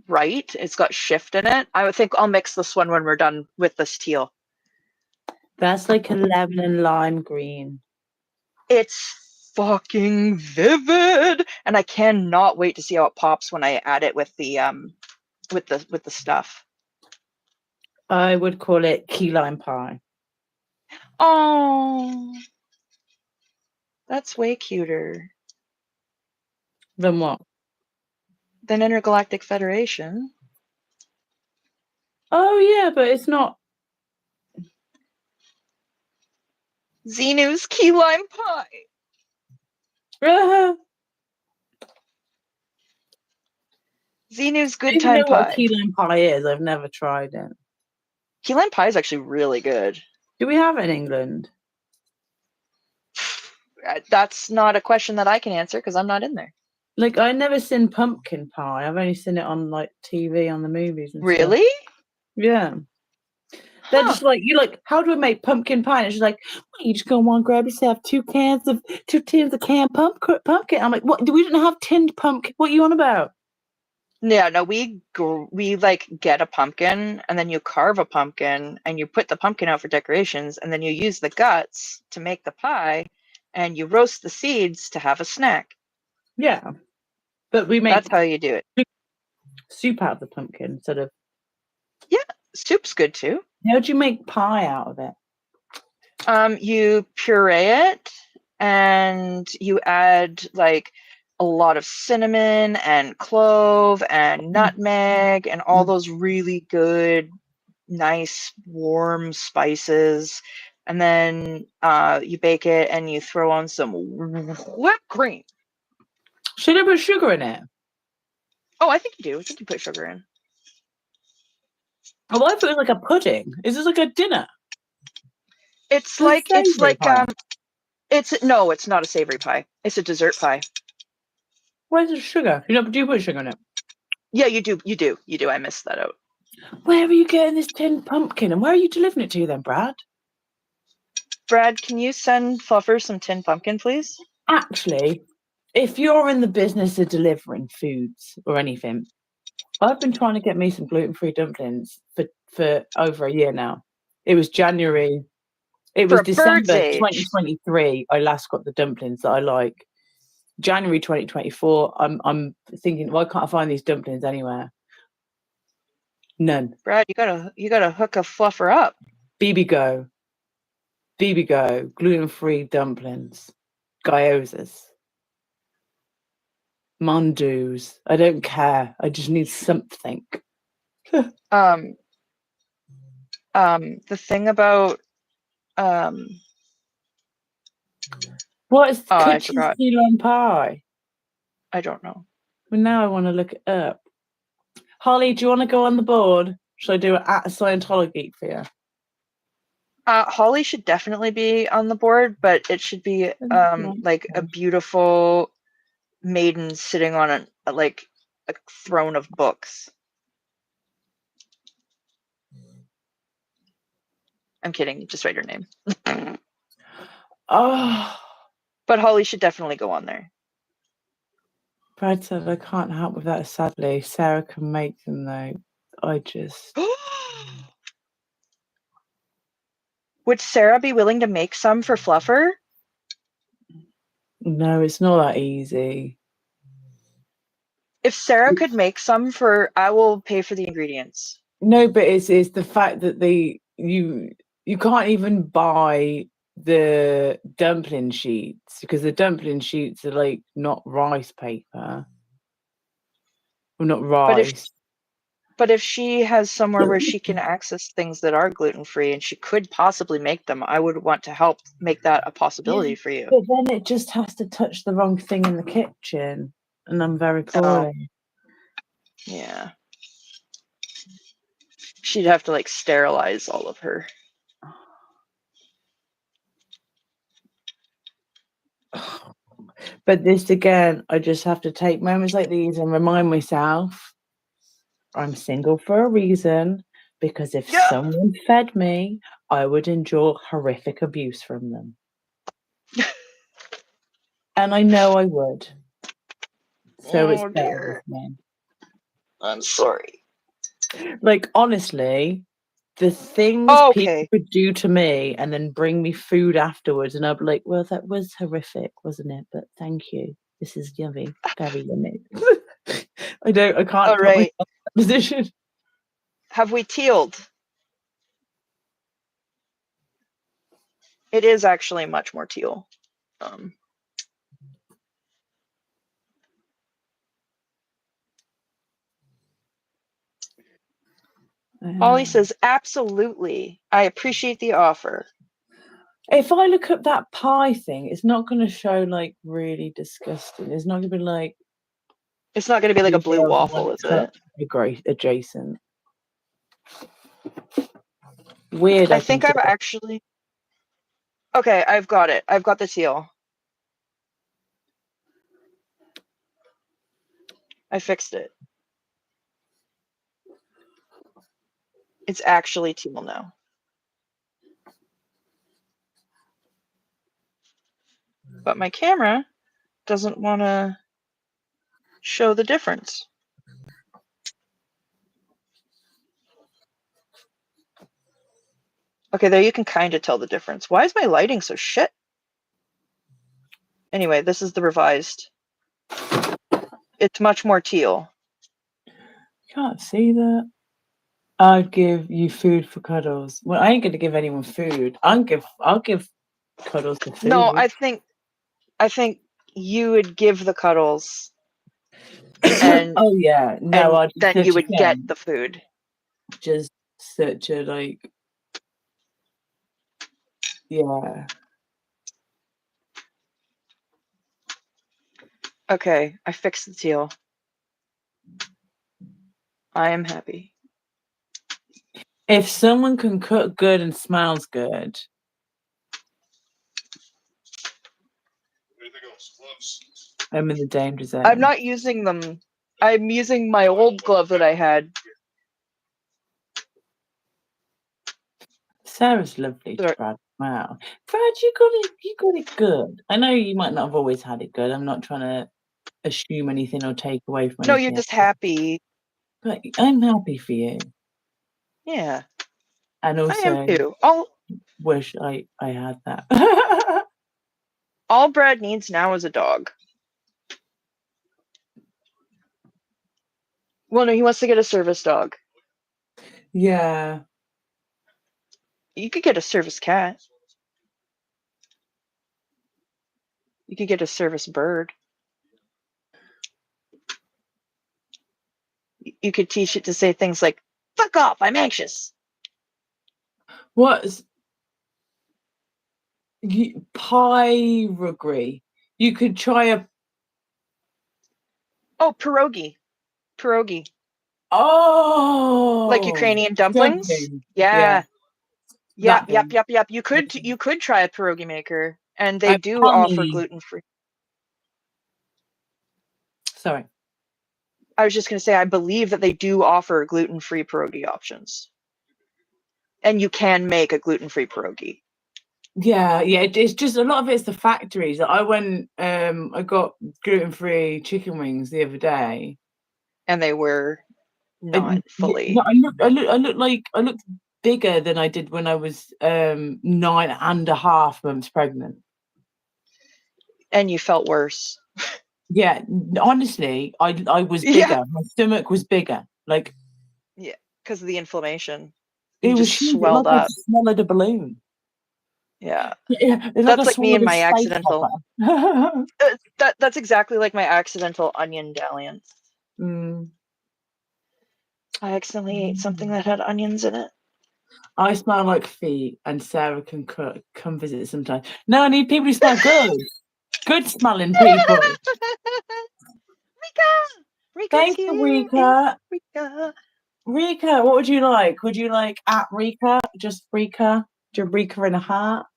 right. It's got shift in it. I would think I'll mix this one when we're done with this teal. That's like a lemon and lime green. It's fucking vivid, and I cannot wait to see how it pops when I add it with the stuff. I would call it key lime pie. Oh, that's way cuter Then what? than Intergalactic Federation. Oh yeah, but it's not. Xenu's key lime pie. Xenu's I good don't even time know what a pie. key lime pie is. I've never tried it. Key lime pie is actually really good. Do we have it in England? That's not a question that I can answer because I'm not in there. Like, I never seen pumpkin pie. I've only seen it on like TV on the movies and stuff. Really? Yeah. They're Huh. just like, you like, how do I make pumpkin pie? And it's just like, well, you just go on, grab yourself two tins of canned pumpkin. I'm like, what? We didn't have tinned pumpkin. What are you on about? Yeah, no, we like get a pumpkin and then you carve a pumpkin and you put the pumpkin out for decorations and then you use the guts to make the pie and you roast the seeds to have a snack. Yeah. But we make That's how you do it. soup out of the pumpkin instead of. Yeah, soup's good too. How do you make pie out of it? You puree it and you add like a lot of cinnamon and clove and nutmeg and all those really good, nice, warm spices. And then you bake it and you throw on some whipped cream. Should I put sugar in it? Oh, I think you do. I think you put sugar in. Oh, I thought it was like a pudding. Is this like a dinner? It's A savoury pie. No, it's not a savory pie. It's a dessert pie. Where's the sugar? Do you put sugar in it? Yeah, you do. I missed that out. Where are you getting this tinned pumpkin, and where are you delivering it to then, Brad? Brad, can you send Fluffer some tinned pumpkin, please? Actually, if you're in the business of delivering foods or anything, I've been trying to get me some gluten-free dumplings for over a year now. It was January. It was December 2023. I last got the dumplings that I like. January 2024. I'm thinking, why can't I find these dumplings anywhere? None. Brad, you gotta hook a Fluffer up. BB Go, gluten-free dumplings, gyozas, mandus. I don't care. I just need something. The thing about what is I forgot. key lime pie? I don't know. Well, now I want to look it up. Holly, do you want to go on the board? Should I do it at Scientology for you? Holly should definitely be on the board, but it should be like a beautiful maiden sitting on a throne of books. I'm kidding. Just write her name. Oh, but Holly should definitely go on there. Brad said I can't help with that. Sadly, Sarah can make them though. I just. Would Sarah be willing to make some for Fluffer? No, it's not that easy. If Sarah could make some I will pay for the ingredients. No, but it's the fact that you can't even buy the dumpling sheets because the dumpling sheets are like not rice paper. Well, not rice. But if she has somewhere where she can access things that are gluten-free and she could possibly make them, I would want to help make that a possibility for you. But then it just has to touch the wrong thing in the kitchen, and I'm very poorly. Yeah. She'd have to sterilize all of her. But this again, I just have to take moments like these and remind myself I'm single for a reason, because if someone fed me, I would endure horrific abuse from them. And I know I would. So it's better with me. I'm sorry. Like, honestly, the things people Okay. could do to me and then bring me food afterwards, and I'd be like, well, that was horrific, wasn't it? But thank you. This is yummy. Very yummy. I can't All put right. myself in that position. Have we tealed? It is actually much more teal. Ollie says, absolutely. I appreciate the offer. If I look up that pie thing, it's not going to show like really disgusting. It's not going to be like. It's not going to be like a blue waffle, is it? Adjacent. Weird. I think I've actually. Okay, I've got it. I've got the teal. I fixed it. It's actually teal now. But my camera doesn't want to show the difference. Okay, there you can kind of tell the difference. Why is my lighting so shit? Anyway, this is the revised. It's much more teal. Can't see that. I'd give you food for cuddles. Well, I ain't gonna give anyone food. I'll give cuddles for food. No, I think you would give the cuddles. And oh yeah, no, and then you would get the food. Just such a like, yeah. Okay, I fixed the teal. I am happy. If someone can cook good and smells good. I'm in the danger zone. I'm not using them. I'm using my old glove that I had. Sarah's lovely, Brad. Wow, Brad, you got it good. I know you might not have always had it good. I'm not trying to assume anything or take away from anything. No, you're just happy. But I'm happy for you. Yeah. And also, I am too. Wish I had that. All Brad needs now is a dog. Well, no, he wants to get a service dog. Yeah. You could get a service cat. You could get a service bird. You could teach it to say things like, fuck off, I'm anxious. What's pyrogry? You could try a... Oh, pierogi. Pierogi. Oh! Like Ukrainian dumplings? Dumpling. Yeah. Yep. That You could try a pierogi maker, and they I'm do honey. offer gluten-free. Sorry. I was just going to say, I believe that they do offer gluten-free pierogi options. And you can make a gluten-free pierogi. Yeah, it's just a lot of it's the factories. I went, I got gluten-free chicken wings the other day, and they were not fully. No, I looked bigger than I did when I was 9.5 months pregnant. And you felt worse. Yeah, honestly, I was bigger. Yeah. My stomach was bigger. Like, yeah, because of the inflammation. It was just swelled up. I swallowed a balloon. Yeah. Yeah, that's like me and my accidental. That's exactly like my accidental onion dalliance. I accidentally ate something that had onions in it. I smell like feet, and Sarah can cook. Come visit sometime. No, I need people who smell good. Good smelling people. Rika! Thank you, Rika. Rika, what would you like? Would you like at Rika? Just Rika? Do Rika in a heart?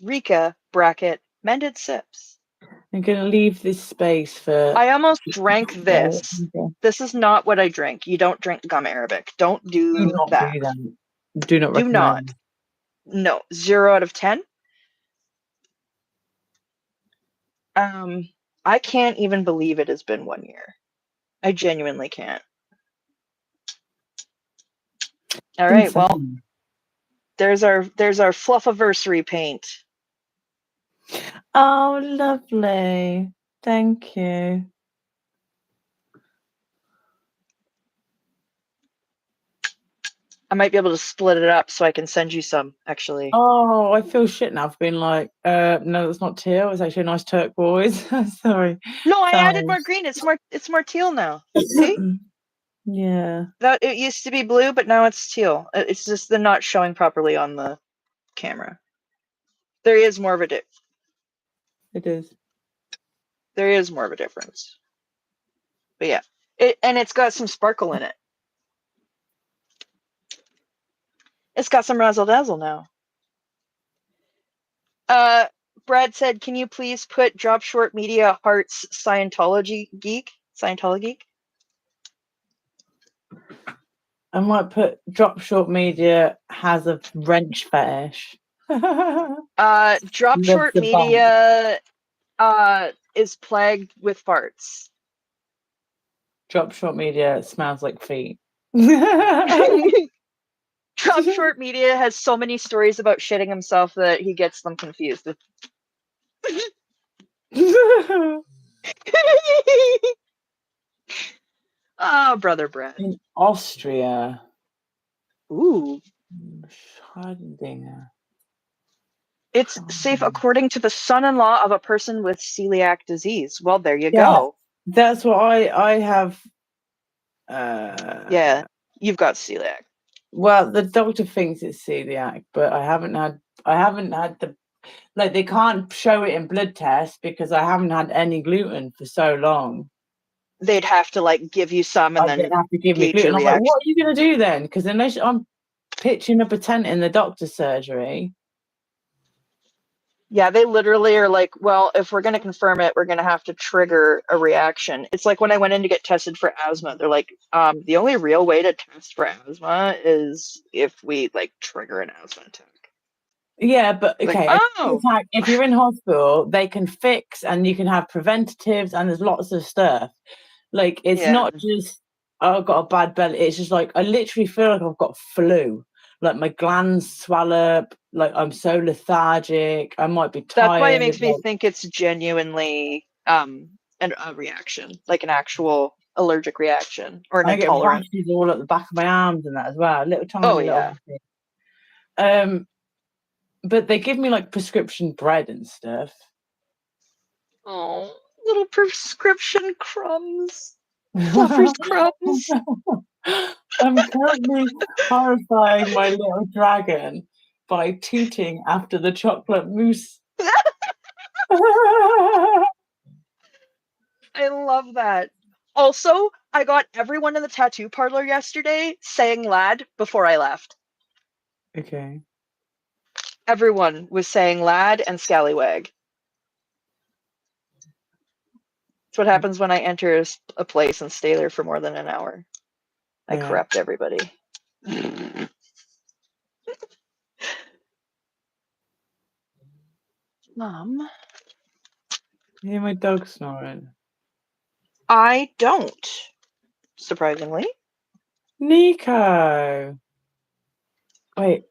Rika, bracket, mended sips. I'm going to leave this space for... I almost drank this. This is not what I drink. You don't drink gum Arabic. Don't do that. Do that. Do not recommend. Do not. No. 0 out of 10. I can't even believe it has been 1 year. I genuinely can't. All right, well, there's our Fluffversary paint. Oh, lovely. Thank you. I might be able to split it up so I can send you some, actually. Oh, I feel shit now for being like, no, it's not teal. It's actually a nice turquoise. Sorry. No, I added more Sorry. green. It's more teal now. See? Yeah. That it used to be blue, but now it's teal. It's just they're not showing properly on the camera. There is more of a It is. there is more of a difference. But yeah, it's got some sparkle in it. It's got some razzle dazzle now. Brad said, "Can you please put Drop Short Media Hearts Scientology Geek?" I might put Drop Short Media has a wrench fetish. Drop Loves Short the bump. Media is plagued with farts. Drop Short Media smells like feet. Drop Short Media has so many stories about shitting himself that he gets them confused. Oh, brother Brad. In Austria. Ooh. Scheidinger. It's safe according to the son-in-law of a person with celiac disease. Well, there you go. That's what I have. Yeah, you've got celiac. Well, the doctor thinks it's celiac, but I haven't had the, like, they can't show it in blood tests because I haven't had any gluten for so long. They'd have to like give you some and then they'd have to give me gauge your gluten. I'm like, reaction. what are you gonna do then? Because unless I'm pitching up a tent in the doctor's surgery. Yeah, they literally are like, well, if we're going to confirm it, we're going to have to trigger a reaction. It's like when I went in to get tested for asthma, they're like, the only real way to test for asthma is if we like trigger an asthma attack. Yeah, but okay, like, if you're in hospital, they can fix and you can have preventatives and there's lots of stuff. Like, it's not just, oh, I've got a bad belly. It's just like, I literally feel like I've got flu. Like, my glands swell up. Like, I'm so lethargic. I might be tired. That's why it makes me think it's genuinely a reaction, like an actual allergic reaction or an intolerance. I get rashes all at the back of my arms and that as well. Little tiny little. But they give me like prescription bread and stuff. Oh, little prescription crumbs. Fluffer's crumbs. I'm currently horrifying my little dragon by tooting after the chocolate mousse. I love that. Also, I got everyone in the tattoo parlor yesterday saying lad before I left. Okay. Everyone was saying lad and scallywag. That's what happens when I enter a place and stay there for more than an hour. I corrupt everybody. Mom. You hear my dog snoring? I don't, surprisingly. Nico. Wait.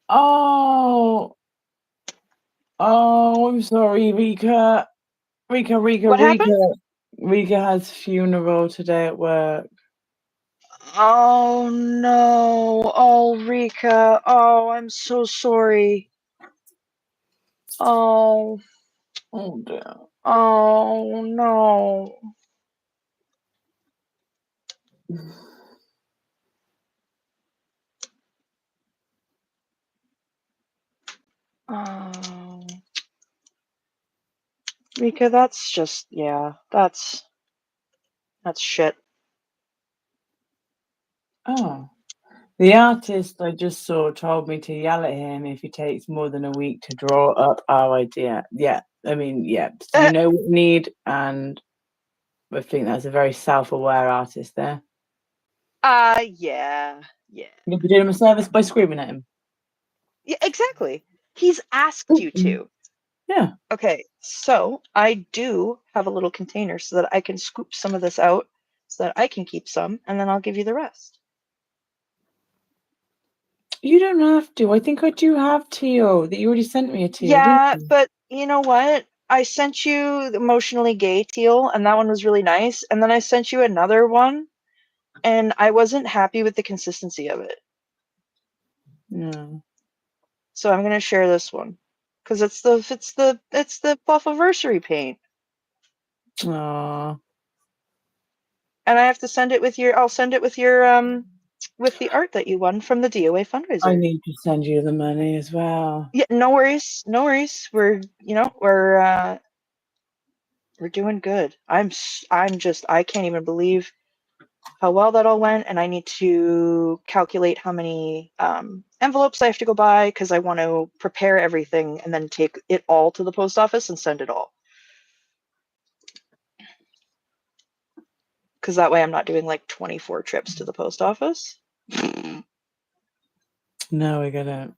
Oh, I'm sorry, Rika. What happened? Rika has funeral today at work. Oh no. Oh, Rika. Oh, I'm so sorry. Oh. Oh dear. Oh no. Oh. Rika, that's just, yeah, that's shit. Oh. The artist I just saw told me to yell at him if he takes more than a week to draw up our idea. Yeah, I mean, yeah. So you know what we need, and I think that's a very self-aware artist there. Yeah. You'll be doing him a service by screaming at him. Yeah, exactly. He's asked you to. Yeah. Okay, so I do have a little container so that I can scoop some of this out so that I can keep some, and then I'll give you the rest. You don't have to. I think I do have Teal. That you already sent me a Teal, Yeah, didn't you? but you know what? I sent you the emotionally gay teal, and that one was really nice. And then I sent you another one, and I wasn't happy with the consistency of it. No. So I'm gonna share this one because it's the Fluffversary paint, Aww. and I have to send it with your. I'll send it with your with the art that you won from the DOA fundraiser. I need to send you the money as well. Yeah, no worries, no worries. We're we're doing good. I can't even believe how well that all went, and I need to calculate how many envelopes I have to go buy because I want to prepare everything and then take it all to the post office and send it all. Because that way I'm not doing like 24 trips to the post office. No, we got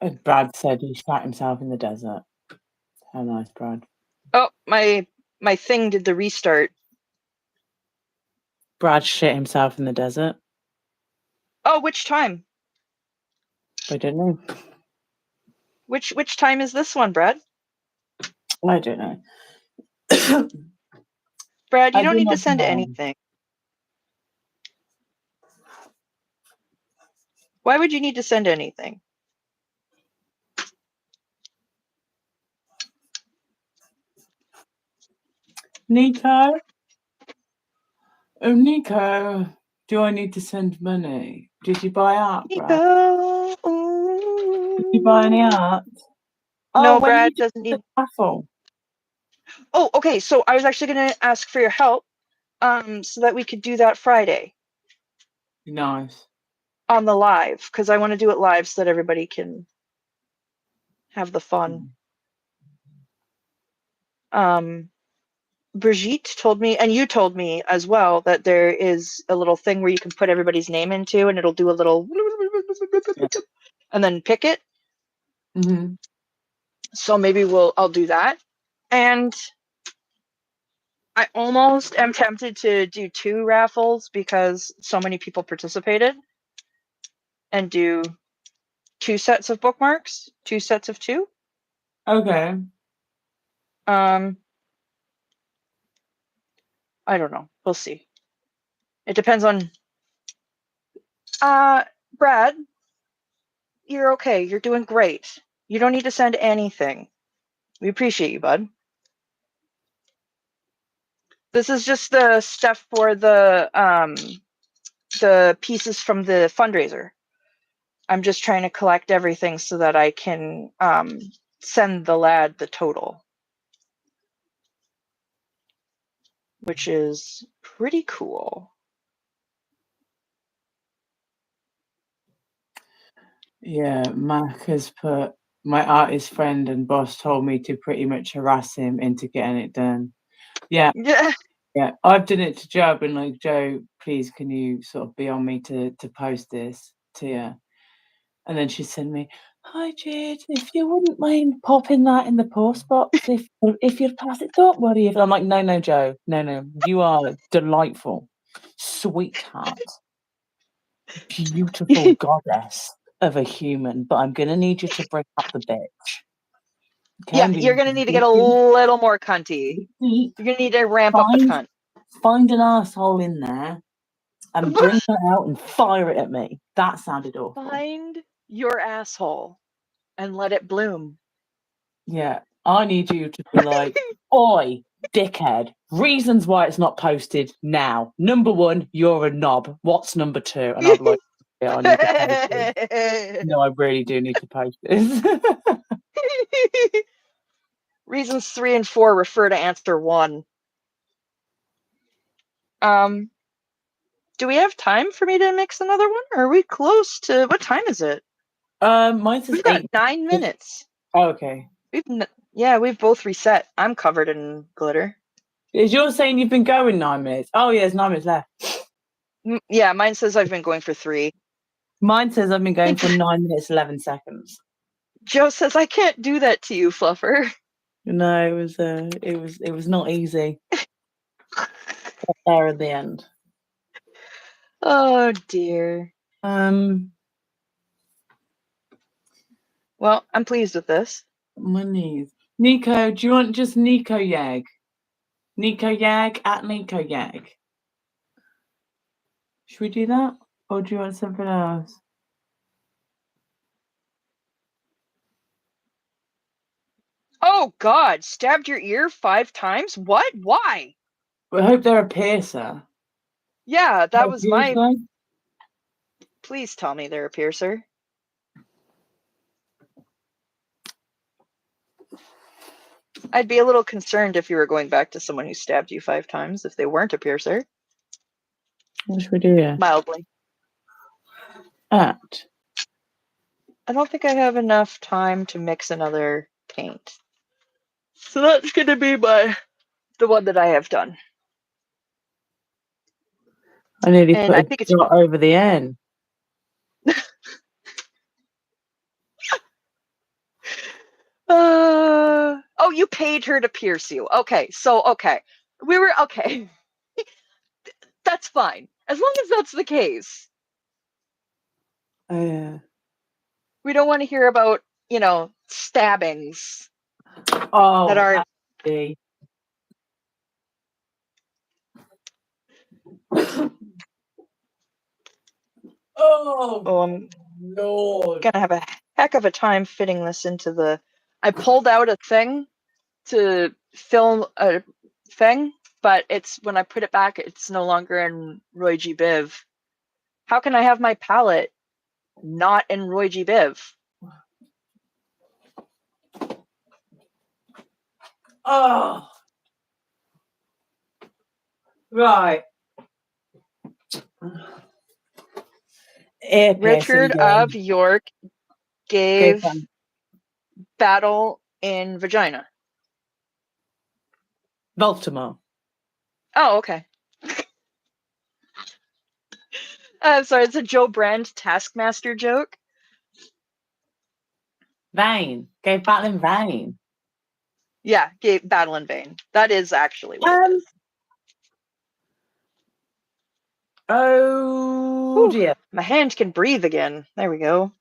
it. Brad said he shot himself in the desert. How nice, Brad. Oh, my thing did the restart. Brad shit himself in the desert. Oh, which time? I don't know. Which time is this one, Brad? I don't know. Brad, you I don't do need to not send know. anything. Why would you need to send anything? Nico? Oh, Nico, do I need to send money? Did you buy art, Brad? Did you buy any art? No, when Brad you doesn't the need. raffle. Oh, okay. So I was actually going to ask for your help, so that we could do that Friday Nice. on the live, because I want to do it live so that everybody can have the fun. Brigitte told me, and you told me as well, that there is a little thing where you can put everybody's name into, and it'll do a little, and then pick it. Mm-hmm. So maybe I'll do that, and I almost am tempted to do 2 raffles because so many people participated, and do 2 sets of bookmarks, 2 sets of 2. Okay. I don't know. We'll see. It depends on. Brad, you're okay. You're doing great. You don't need to send anything. We appreciate you, bud. This is just the stuff for the pieces from the fundraiser. I'm just trying to collect everything so that I can send the lad the total, which is pretty cool. Yeah, Mac has put my artist friend and boss told me to pretty much harass him into getting it done. Yeah. Yeah. Yeah. I've done it to Joe. I've been like, Joe, please can you sort of be on me to post this to you? And then she sent me, hi Jade, if you wouldn't mind popping that in the post box if you're past it, don't worry. I'm like, no, Joe, no, you are delightful, sweetheart, beautiful goddess of a human, but I'm gonna need you to bring up the bitch. Okay, Yeah, you're gonna need to get a little more cunty. You're gonna need to ramp up the cunt. Find an asshole in there and bring her out and fire it at me. That sounded awful. Find your asshole and let it bloom. Yeah, I need you to be like, oi, dickhead, reasons why it's not posted now. Number 1, you're a knob. What's number 2? And I'll be like, yeah, I need to post this. No, I really do need to post this. Reasons 3 and 4 refer to answer 1. Do we have time for me to mix another one? Or are we close to what time is it? Mine says We've got 8. 9 minutes. Oh, okay. We've both reset. I'm covered in glitter. Is yours saying you've been going 9 minutes? Oh, yeah, there's 9 minutes left. Yeah, mine says I've been going for 3. Mine says I've been going for 9 minutes, 11 seconds. Joe says, I can't do that to you, Fluffer. No, it was not easy. Got there at the end. Oh dear. Well, I'm pleased with this. My knees. Nico, do you want just Nico Yag? Nico Yag at Nico Yag. Should we do that? Or do you want something else? Oh God, stabbed your ear 5 times? What? Why? I hope they're a piercer. Yeah, that A was my... piercer? Please tell me they're a piercer. I'd be a little concerned if you were going back to someone who stabbed you 5 times if they weren't a piercer. What should we do here? Mildly. At. I don't think I have enough time to mix another paint. So that's going to be the one that I have done. I nearly And put I a think it's... dot over the N. Oh, you paid her to pierce you. Okay, so, okay. We were... Okay. That's fine. As long as that's the case. Oh, yeah. We don't want to hear about, stabbings Oh, that are... actually. Oh, I'm Lord. gonna have a heck of a time fitting this into the... I pulled out a thing to film a thing, but it's when I put it back, it's no longer in Roy G. Biv. How can I have my palette not in Roy G. Biv? Oh. Right. Richard of York gave battle in vagina. Baltimore. Oh, okay. I'm sorry, it's a Joe Brand Taskmaster joke. Vain. Gave battle in vain. Yeah, gave battle in vain. That is actually what it is. Oh, dear. My hand can breathe again. There we go.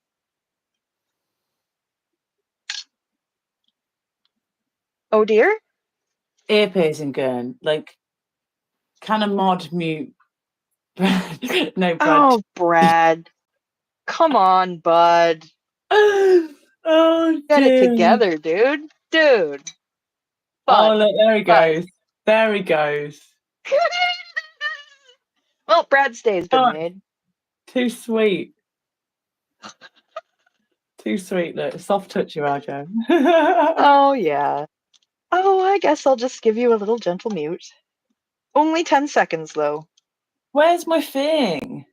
Oh dear? Ear piercing gun. Like, kind of mod mute. No, Brad. Oh, Brad. Come on, bud. Oh, Get it dear. together, dude. Dude. Oh, Bud. look, there he Bud. goes. There he goes. Well, Brad's day has been Oh, made. too sweet. Too sweet. Look, soft touch you, Arjo. Oh, yeah. Oh, I guess I'll just give you a little gentle mute. Only 10 seconds, though. Where's my thing?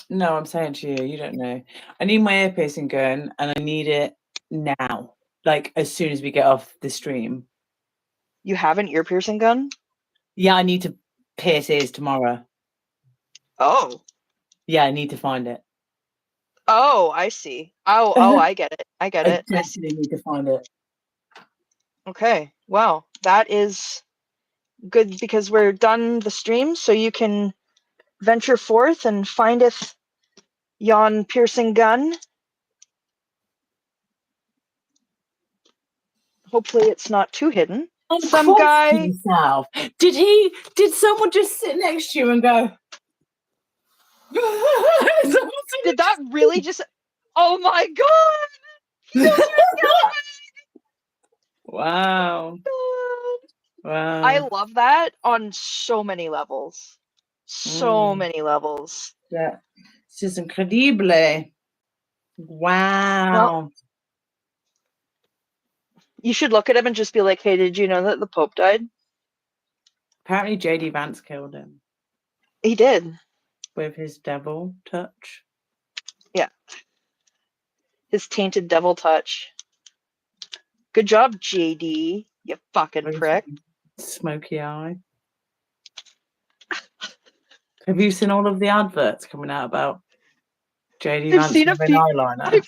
No, I'm saying to you, you don't know. I need my ear piercing gun and I need it now. Like, as soon as we get off the stream. You have an ear piercing gun? Yeah, I need to pierce ears tomorrow. Oh. Yeah, I need to find it. Oh, I see. Oh, I get it. I get it. I definitely need to find it. Okay. Well, that is good because we're done the stream, so you can venture forth and findeth yon piercing gun. Hopefully it's not too hidden. I'm Some guy... himself. Did someone just sit next to you and go? Did that really just... Oh my god! He knows you're Wow. Wow. I love that on so many levels. So many levels. Yeah. This is incredible. Wow. Well, you should look at him and just be like, hey, did you know that the Pope died? Apparently JD Vance killed him. He did. With his devil touch. Yeah. His tainted devil touch. Good job, JD, you fucking prick. Smoky eye. Have you seen all of the adverts coming out about JD Vance having eyeliner?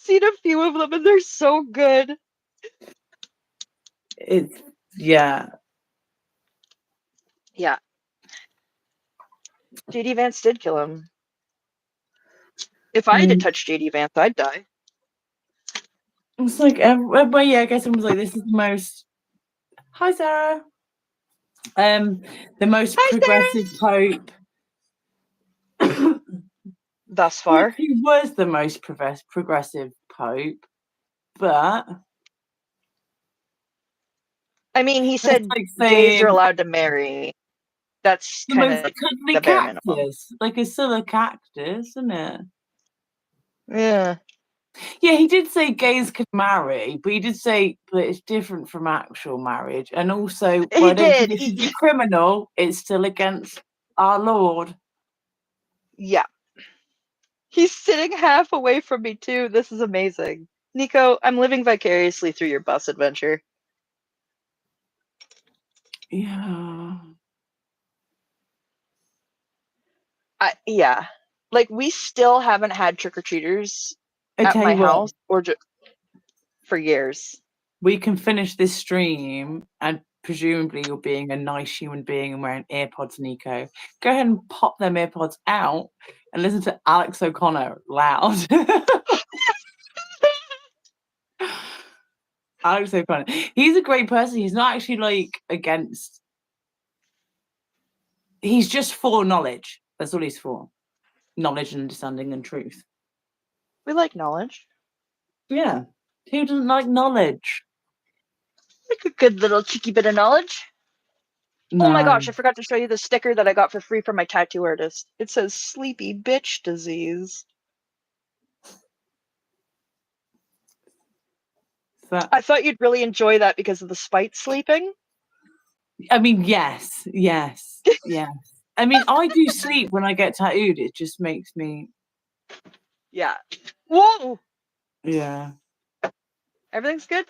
seen a few of them and they're so good. It's yeah. Yeah. JD Vance did kill him. If I had to touch JD Vance, I'd die. It's like everybody, yeah, I guess everyone's like, this is the most. Hi, Sarah. The most progressive Pope. Thus far. He was the most progressive Pope, but I mean, he said like gays are allowed to marry. That's the kind most of cuddly the bare minimum. cactus. Like it's still a cactus, isn't it? Yeah. Yeah, he did say gays could marry, but he did say but it's different from actual marriage. And also, He well, I don't did. think it's a criminal, it's still against our Lord. Yeah. He's sitting half away from me too. This is amazing. Nico, I'm living vicariously through your bus adventure. Yeah. Yeah. Like, we still haven't had trick-or-treaters I at tell my you what, house for years. we can finish this stream and presumably you're being a nice human being and wearing earpods, Nico. Go ahead and pop them earpods out and listen to Alex O'Connor loud. Alex O'Connor. He's a great person. He's not actually like against. He's just for knowledge. That's all he's for. Knowledge and understanding and truth. We like knowledge. Yeah. Who doesn't like knowledge? Like a good little cheeky bit of knowledge. No. Oh my gosh, I forgot to show you the sticker that I got for free from my tattoo artist. It says sleepy bitch disease. I thought you'd really enjoy that because of the spite sleeping. I mean, yes. Yeah. I mean, I do sleep when I get tattooed. It just makes me. Yeah. Whoa! Yeah. Everything's good?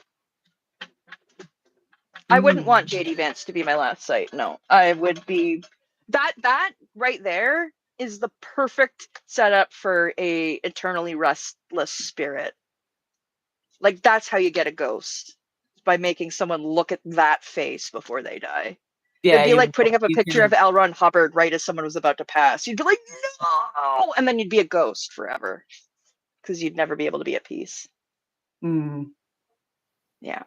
I wouldn't want JD Vance to be my last site. No. I would be... That right there is the perfect setup for a eternally restless spirit. Like, that's how you get a ghost. By making someone look at that face before they die. Yeah. It'd be like putting up a picture of L. Ron Hubbard right as someone was about to pass. You'd be like, no! And then you'd be a ghost forever. Because you'd never be able to be at peace. Yeah.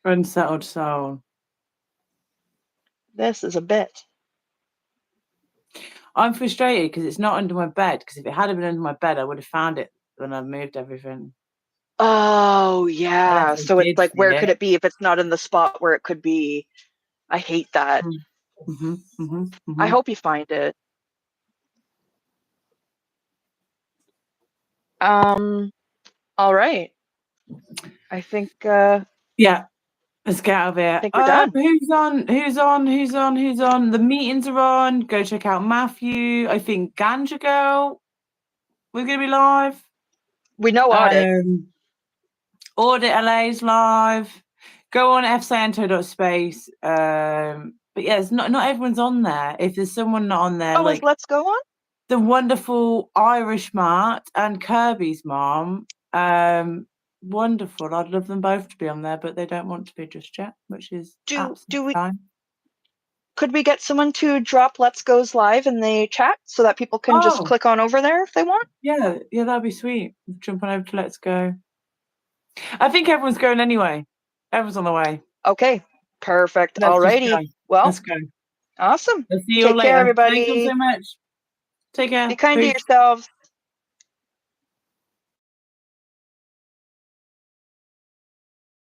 Unsettled soul. This is a bit. I'm frustrated because it's not under my bed. Because if it had been under my bed, I would have found it when I moved everything. Oh, yeah. So it's like, where could it be if it's not in the spot where it could be? I hate that. I hope you find it. All right. I think yeah. Let's get out of here. I think we're done. Who's on? The meetings are on. Go check out Matthew. I think Ganja Girl. We're gonna be live. We know Audit. Audit LA's live. Go on fsanto.space. But yeah, it's not everyone's on there. If there's someone not on there, Oh, like Let's Go on? The wonderful Irish Mart and Kirby's mom. Wonderful. I'd love them both to be on there, but they don't want to be just yet, which is absolutely fine. Could we get someone to drop Let's Go's live in the chat so that people can just click on over there if they want? Yeah, that'd be sweet. Jump on over to Let's Go. I think everyone's going anyway. Everyone's on the way. Okay, perfect. Alrighty. Well, let's go. Awesome. I'll see you all later. Take care, everybody. Thank you so much. Take care. Be kind to yourselves.